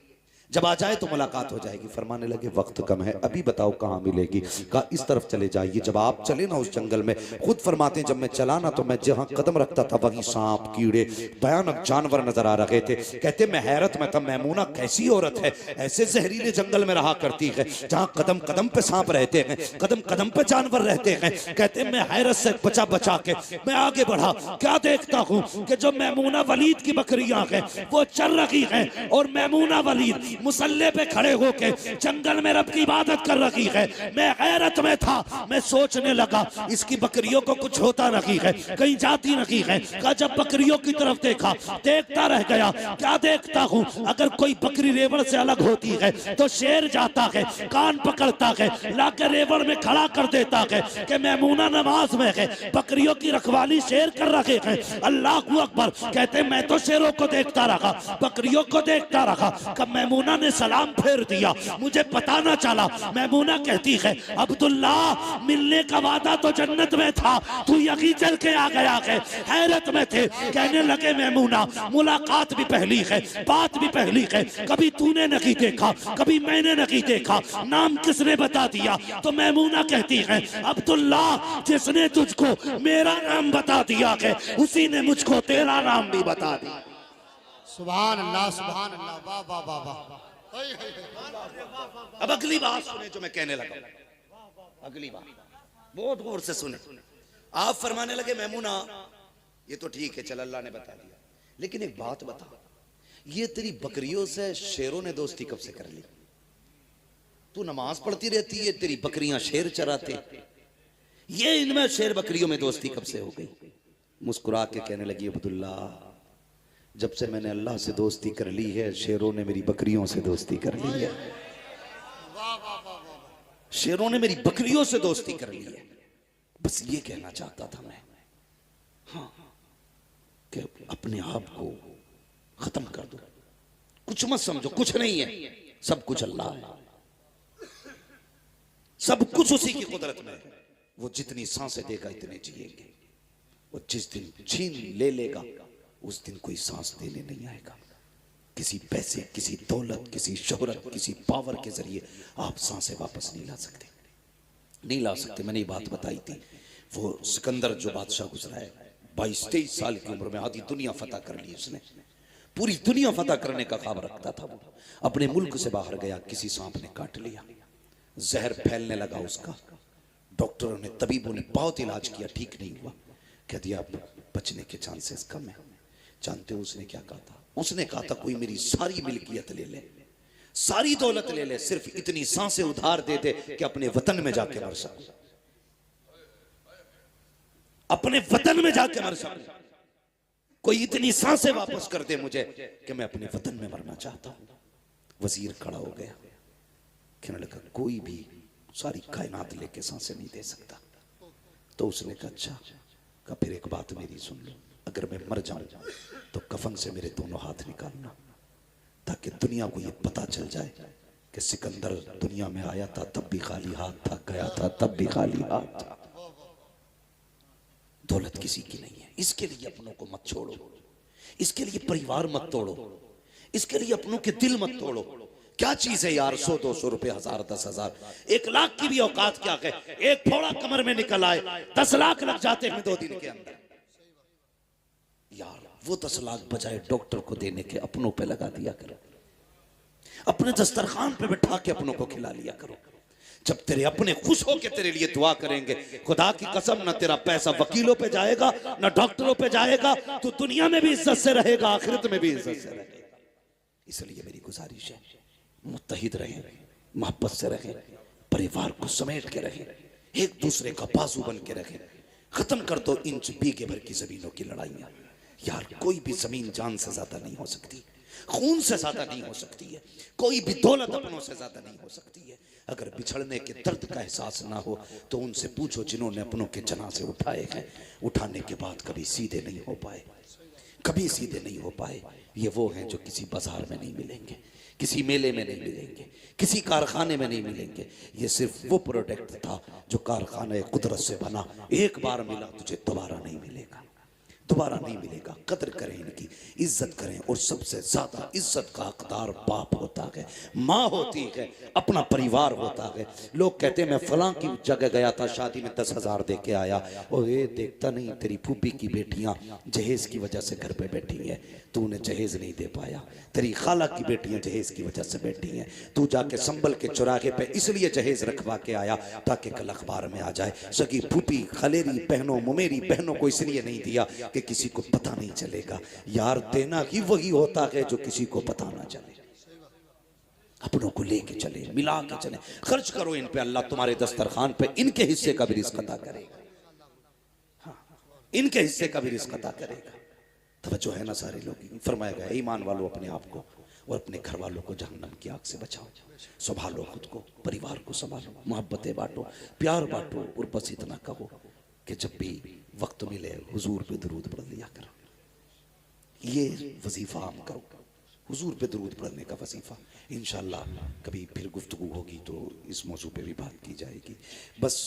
जब आ जाए तो मुलाकात हो जाएगी। फरमाने लगे वक्त कम है, अभी बताओ कहां मिलेगी। कहा इस तरफ चले जाइए। जब आप चले ना उस जंगल में, खुद फरमाते हैं जब मैं चला ना तो मैं जहां कदम रखता था वहीं सांप कीड़े भयानक जानवर नजर आ रहे थे। कहते मैं हैरत में था, मैमूना कैसी औरत है, ऐसे जहरीले जंगल में रहा करती है जहां कदम कदम पे सांप रहते हैं, कदम कदम पे जानवर रहते हैं। कहते मैं हैरत से बचा बचा के मैं आगे बढ़ा, क्या देखता हूं कि जो मैमूना वलीद की बकरियां हैं वो चल रही हैं, और मैमूना वलीद मुसल्ले पे खड़े होके जंगल में रब की इबादत कर रही है। मैं हैरत में था, मैं सोचने लगा इसकी बकरियों को कुछ होता नहीं है, कहीं जाती नहीं है। कहा जब बकरियों की तरफ देखा, देखता रह गया। क्या देखता हूं, अगर कोई बकरी रेवड़ से अलग होती है तो शेर जाता है, कान पकड़ता है, लाकर रेवड़ में खड़ा कर देता है कि मैमूना नमाज में है, बकरियों की रखवाली शेर कर रहे हैं। अल्लाह अकबर। कहते मैं तो शेरों को देखता रहा, बकरियों को देखता रहा। कब मैमूना ने सलाम फेर दिया, मुझे पता ना चला। मैमूना कहती है अब्दुल्ला मिलने का वादा तो जन्नत में था, तू यहीं चल के आ गया है। हैरत में थे। कहने लगे मैमूना मुलाकात भी पहली है, बात भी पहली है, कभी तूने नहीं देखा, कभी मैंने नहीं देखा, नाम किसने बता दिया। तो मैमूना कहती है अब्दुल्ला जिसने तुझको मेरा नाम बता दिया है उसी ने मुझको तेरा नाम भी बता दिया। सुभान अल्लाह, सुभान अल्लाह, वाह वाह वाह वाह। अब अगली बात सुने जो मैं कहने लगा, अगली बात बहुत गौर से सुने। आप फरमाने लगे मैमूना ये तो ठीक है, चल अल्लाह ने बता दिया, लेकिन एक बात बता, ये तेरी बकरियों से शेरों ने दोस्ती कब से कर ली। तू नमाज पढ़ती रहती है, तेरी बकरियां शेर चराते, ये इनमें शेर बकरियों में दोस्ती कब से हो गई। मुस्कुरा के कहने लगी अब्दुल्ला जब से मैंने अल्लाह से दोस्ती कर ली है, शेरों ने मेरी बकरियों से दोस्ती कर ली है। शेरों ने मेरी बकरियों से दोस्ती कर ली है। बस ये कहना चाहता था मैं, हाँ, कि अपने आप को खत्म कर दो, कुछ मत समझो, कुछ नहीं है, सब कुछ अल्लाह है, सब कुछ उसी की कुदरत में है। वो जितनी सांसें देगा इतने जिएंगे, वो जिस दिन छीन ले लेगा उस दिन कोई सांस देने नहीं आएगा। किसी पैसे, किसी दौलत, किसी शोहरत, किसी पावर के जरिए आप सांसें वापस नहीं ला सकते, नहीं ला सकते। मैंने ये बात बताई थी। वो सिकंदर जो बादशाह गुजरा है, 22-23 साल की उम्र में आधी दुनिया फतह कर ली उसने, पूरी दुनिया फतह करने का ख्वाब रखता था। वो अपने मुल्क से बाहर गया, किसी सांप ने काट लिया, जहर फैलने लगा उसका। डॉक्टरों ने, तबीबों ने बहुत इलाज किया, ठीक नहीं हुआ। कह दिया बचने के चांसेस कम है। जानते हो उसने क्या कहा था? उसने कहा था कोई मेरी सारी मिल्कियत ले ले, सारी दौलत ले ले, सिर्फ इतनी सांसें उधार दे दे कि अपने वतन में जाके मर सकूं, अपने वतन में जाके मर सकूं। कोई इतनी सांसें वापस कर दे मुझे कि मैं अपने वतन में मरना चाहता हूं। वजीर खड़ा हो गया, कहने लगा कोई भी सारी कायनात लेके सांसें नहीं दे सकता। तो उसने कहा अच्छा, कहा फिर एक बात मेरी सुन लो, अगर मैं मर जाऊं तो कफन से मेरे दोनों हाथ निकालना, ताकि दुनिया को ये पता चल जाए कि सिकंदर दुनिया में आया था तब भी खाली हाथ था, गया था तब भी खाली हाथ था। दौलत किसी की नहीं है, इसके लिए अपनों को मत छोड़ो, इसके लिए परिवार मत तोड़ो, इसके लिए अपनों के दिल मत तोड़ो। क्या चीज है यार, 100-200 रुपए, 1000, 10,000, 1 लाख की भी औकात क्या है। एक फोड़ा कमर में निकल आए 10 लाख लग जाते हैं 2 दिन के अंदर। यार वो 10 लाख बजाय डॉक्टर को देने के अपनों पे लगा दिया करो, अपने दस्तरखान पे बैठा के अपनों को खिला लिया करो। जब तेरे अपने खुश होकर तेरे लिए दुआ करेंगे, खुदा की कसम ना तेरा पैसा वकीलों पे जाएगा ना डॉक्टरों पे जाएगा, तो दुनिया में भी इज्जत से रहेगा, आखिरत में भी इज्जत से रहेगा। इसलिए मेरी गुजारिश है, मुत्तहिद रहें, मोहब्बत से रहें, परिवार को समेट के रहें, एक दूसरे का बाजू बन के रहें। खत्म कर दो इंच बीघे भर की जमीनों की लड़ाइयां। यार कोई भी जमीन जान से ज्यादा नहीं हो सकती, खून से ज्यादा नहीं हो सकती है, कोई भी दौलत अपनों से ज्यादा नहीं हो सकती है। अगर बिछड़ने के दर्द का एहसास ना हो तो उनसे पूछो जिन्होंने अपनों के जनाजे उठाए हैं, उठाने के बाद कभी सीधे नहीं हो पाए, कभी सीधे नहीं हो पाए। ये वो हैं जो किसी बाजार में नहीं मिलेंगे, किसी मेले में नहीं मिलेंगे, किसी कारखाने में नहीं मिलेंगे। ये सिर्फ वो प्रोडक्ट था जो कारखाने कुदरत से बना, एक बार मिला तुझे दोबारा नहीं मिलेगा, दोबारा नहीं मिलेगा। कदर करें, इनकी इज्जत करें। और सबसे ज्यादा इज्जत का हकदार बाप होता है, माँ होती है, अपना परिवार होता है। लोग कहते हैं मैं फलां की जगह गया था, शादी में 10,000 दे के आया, और ये देखता नहीं तेरी फूफी की बेटियां जहेज की वजह से घर पे बैठी हैं, तू उन्हें जहेज नहीं दे पाया। तेरी खाला की बेटियां जहेज की वजह से बैठी हैं, तू जाके संभल के चौराहे पे इसलिए जहेज रखवा के आया ताकि कल अखबार में आ जाए। सगी फूफी, खलेरी बहनों, मुमेरी बहनों को इसलिए नहीं दिया कि किसी को पता नहीं चलेगा। यार देना ही वही होता है जो किसी को पता ना चले। अपनों को लेके चले, मिला के चले, खर्च करो इन पे, अल्लाह तुम्हारे दस्तरखान पे इनके हिस्से का भी रिस्क अता करेगा। हाँ, इनके हिस्से का भी रिस्क अता करेगा। तवज्जो है ना सारे लोग। फरमाया गया ईमान वालों अपने आप को और अपने घर वालों को जहन्नम की आग से बचाओ, संभालो खुद को, परिवार को संभालो, मोहब्बतें बांटो, प्यार बांटो। और बस इतना कहो कि जब भी वक्त मिले हुजूर पे दरूद पढ़ लिया करो। ये वजीफा आम करो, हुजूर पे दरूद पढ़ने का वजीफा। इंशाअल्लाह कभी फिर गुफ्तगू होगी तो इस मौजू पे भी बात की जाएगी। बस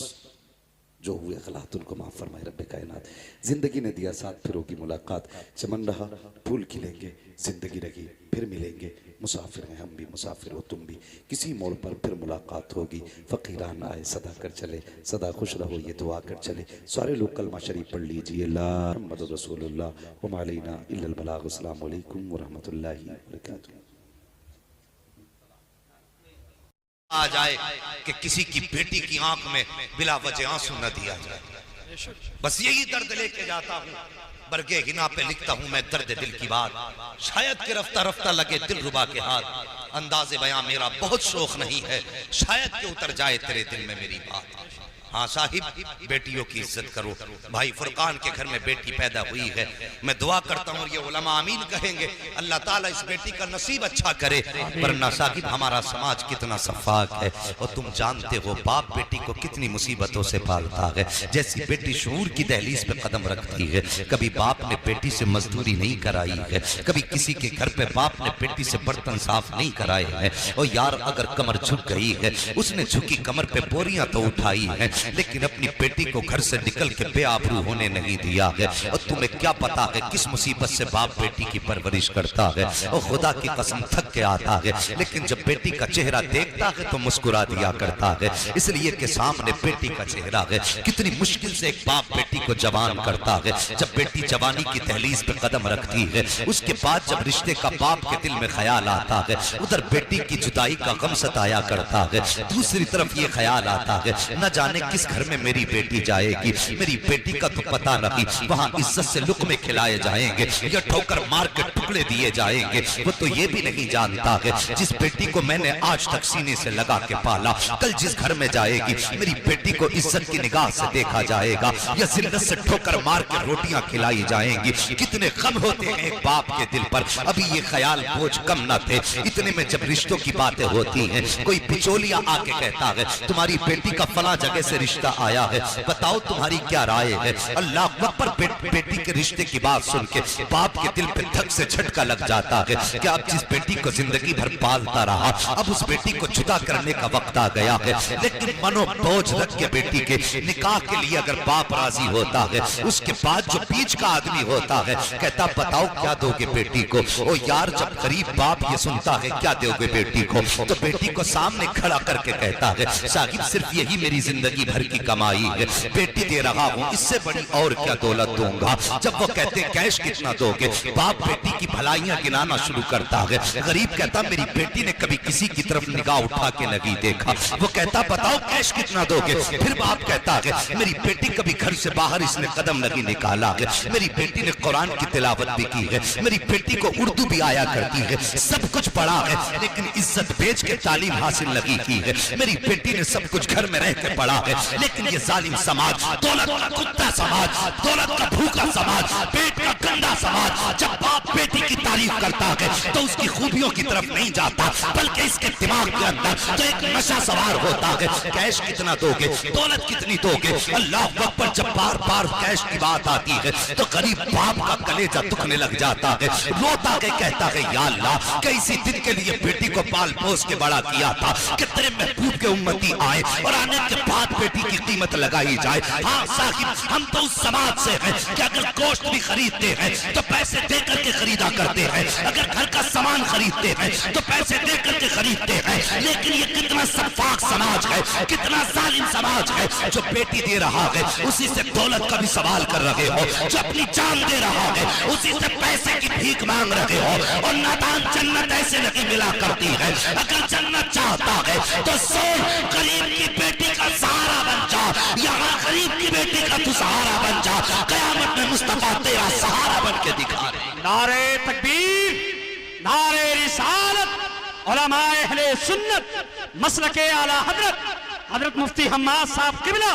जो हुए गलत उनको माफ़ फरमाए रब्बे कायनात। जिंदगी ने दिया साथ, फिर होगी मुलाकात। चमन रहा फूल खिलेंगे, जिंदगी रही फिर मिलेंगे। मुसाफिर हैं हम भी, मुसाफिर हो तुम भी, किसी मोड़ पर फिर मुलाकात होगी। फ़कीरान आए सदा कर चले, सदा खुश रहो ये दुआ कर चले। सारे लोग कलमा शरीफ पढ़ लीजिए। ला मुहम्मद रसूलुल्लाह व मा अलैना इल्लल बलाग। अस्सलामु अलैकुम व रहमतुल्लाहि व बरकातुहू। आ जाए कि किसी की बेटी की आंख में बिला वजह आंसू न दिया जाए, बस यही दर्द लेके जाता हूँ। बरगे हिना पे लिखता हूँ मैं दर्द दिल की बात, शायद कि रफ्ता रफ्ता लगे दिल रुबा के हाथ। अंदाज़े बयां मेरा बहुत शौक नहीं है, शायद कि उतर जाए तेरे दिल में मेरी बात। हाँ साहिब, बेटियों की इज्जत करो। भाई फुरकान के घर में बेटी पैदा हुई है, मैं दुआ करता हूँ ये उलमा आमीन कहेंगे, अल्लाह ताला इस बेटी का नसीब अच्छा करे। वरना साहिब हमारा समाज कितना सफाक है, और तुम जानते हो बाप बेटी को कितनी मुसीबतों से पालता है। जैसी बेटी शऊर की दहलीज पे कदम रखती है, कभी बाप ने बेटी से मजदूरी नहीं कराई है, कभी किसी के घर पे बाप ने बेटी से बर्तन साफ नहीं कराए हैं। और यार अगर कमर झुक गई है, उसने झुकी कमर पे बोरियां तो उठाई है, लेकिन अपनी बेटी को घर से निकल के बेआबरू होने नहीं दिया है। और तुम्हें क्या पता है किस मुसीबत से बाप बेटी की परवरिश करता है। और खुदा की कसम थक के आता है, लेकिन जब बेटी का चेहरा देखता है तो मुस्कुरा दिया करता है। इसलिए कि सामने बेटी का चेहरा है। कितनी मुश्किल से एक बाप बेटी को जवान करता है। जब बेटी जवानी की दहलीज पे कदम रखती है, उसके बाद जब रिश्ते का बाप के दिल में ख्याल आता है, उधर बेटी की जुदाई का गम सताया करता है। दूसरी तरफ ये ख्याल आता है न जाने किस घर में मेरी बेटी जाएगी, मेरी बेटी का तो पता नहीं, वहां इज्जत से लुक़मे खिलाए जाएंगे या ठोकर मार के टुकड़े दिए जाएंगे। वो तो ये भी नहीं जानता है जिस बेटी को मैंने आज तक सीने से लगा के पाला, कल जिस घर में जाएगी मेरी बेटी को इज्जत की निगाह से देखा जाएगा या जिल्लत से ठोकर मार के रोटियां खिलाई जाएंगी। कितने गम होते हैं एक बाप के दिल पर। अभी ये ख्याल बोझ कम न थे, इतने में जब रिश्तों की बातें होती हैं, कोई बिचौलिया आके कहता है तुम्हारी बेटी का फला जगह से रिश्ता आया है, बताओ तुम्हारी क्या राय है। अल्लाह अकबर, बेटी के रिश्ते की बात सुन के बाप के दिल पे धक से झटका लग जाता है कि अब जिस बेटी को जिंदगी भर पालता रहा, अब उस बेटी को जुदा करने का वक्त आ गया है। लेकिन मनो बोझ रख के बेटी के निकाह के लिए अगर बाप राजी होता है, उसके बाद जो बीच का आदमी होता है कहता बताओ क्या दोगे बेटी को। ओ यार जब गरीब बाप ये सुनता है क्या दोगे बेटी को, तो बेटी को सामने खड़ा करके कहता है साहिब सिर्फ यही मेरी जिंदगी भर की कमाई है, बेटी दे रहा हूँ, इससे बड़ी और क्या दौलत दूं। दूंगा। जब वो कहते कैश कितना दोगे, बाप बेटी की भलाइयां गिनाना शुरू करता है। गरीब कहता मेरी बेटी ने कभी किसी की तरफ निगाह उठा के नहीं देखा। वो कहता बताओ कैश कितना दोगे। फिर बाप कहता है मेरी बेटी कभी घर से बाहर इसने कदम नहीं निकाला है, मेरी बेटी ने कुरान की तिलावत भी की है, मेरी बेटी को उर्दू भी आया करती है, सब कुछ पढ़ा है, लेकिन इज्जत बेच के तालीम हासिल नहीं की है। मेरी बेटी ने सब कुछ घर में रह के पढ़ा है, लेकिन ये जालिम समाज, दौलत का कुत्ता समाज, दौलत का भूखा समाज, पेट का गंदा समाज जब बाप बेटी की तारीफ करता है तो उसकी खूबियों की तरफ नहीं जाता, बल्कि इसके दिमाग के अंदर तो एक नशा सवार होता है। कैश कितना दोगे, दौलत कितनी दोगे, अल्लाह अकबर। जब बार बार कैश की बात आती है तो गरीब बाप का कलेजा दुखने लग जाता है, रोता के कहता है या अल्लाह कैसी दिन के लिए बेटी को पाल पोस के बड़ा किया था कि तेरे महबूब के उम्मती आए और आने के बाद बेटी की कीमत लगाई जाए। हाँ साहिब, हम तो उस समाज से हैं कि अगर गोश्त भी खरीदते हैं तो पैसे दे करके खरीदा करते हैं, अगर घर का सामान खरीदते हैं तो पैसे दे करके खरीदते हैं। लेकिन ये कितना सफाक समाज है, कितना जालिम समाज है जो बेटी दे रहा है उसी से दौलत का भी सवाल कर रहे हो, जो अपनी जान दे रहा है उसी से पैसे की भीख मांग रहे हो। और नादान जन्नत ऐसे नहीं मिला करती है, अगर जन्नत चाहता है तो सोच गरीब की बेटी का सहारा बन जा, यहाँ गरीब की बेटी का तू सहारा बन जा, कयामत में मुस्तफा तेरा सहारा बन के दिखा रहे। नारे तकबीर, नारे रिसालत, उलमाए अहले सुन्नत, मसलके आला हजरत मुफ्ती हम्माद साहब किबला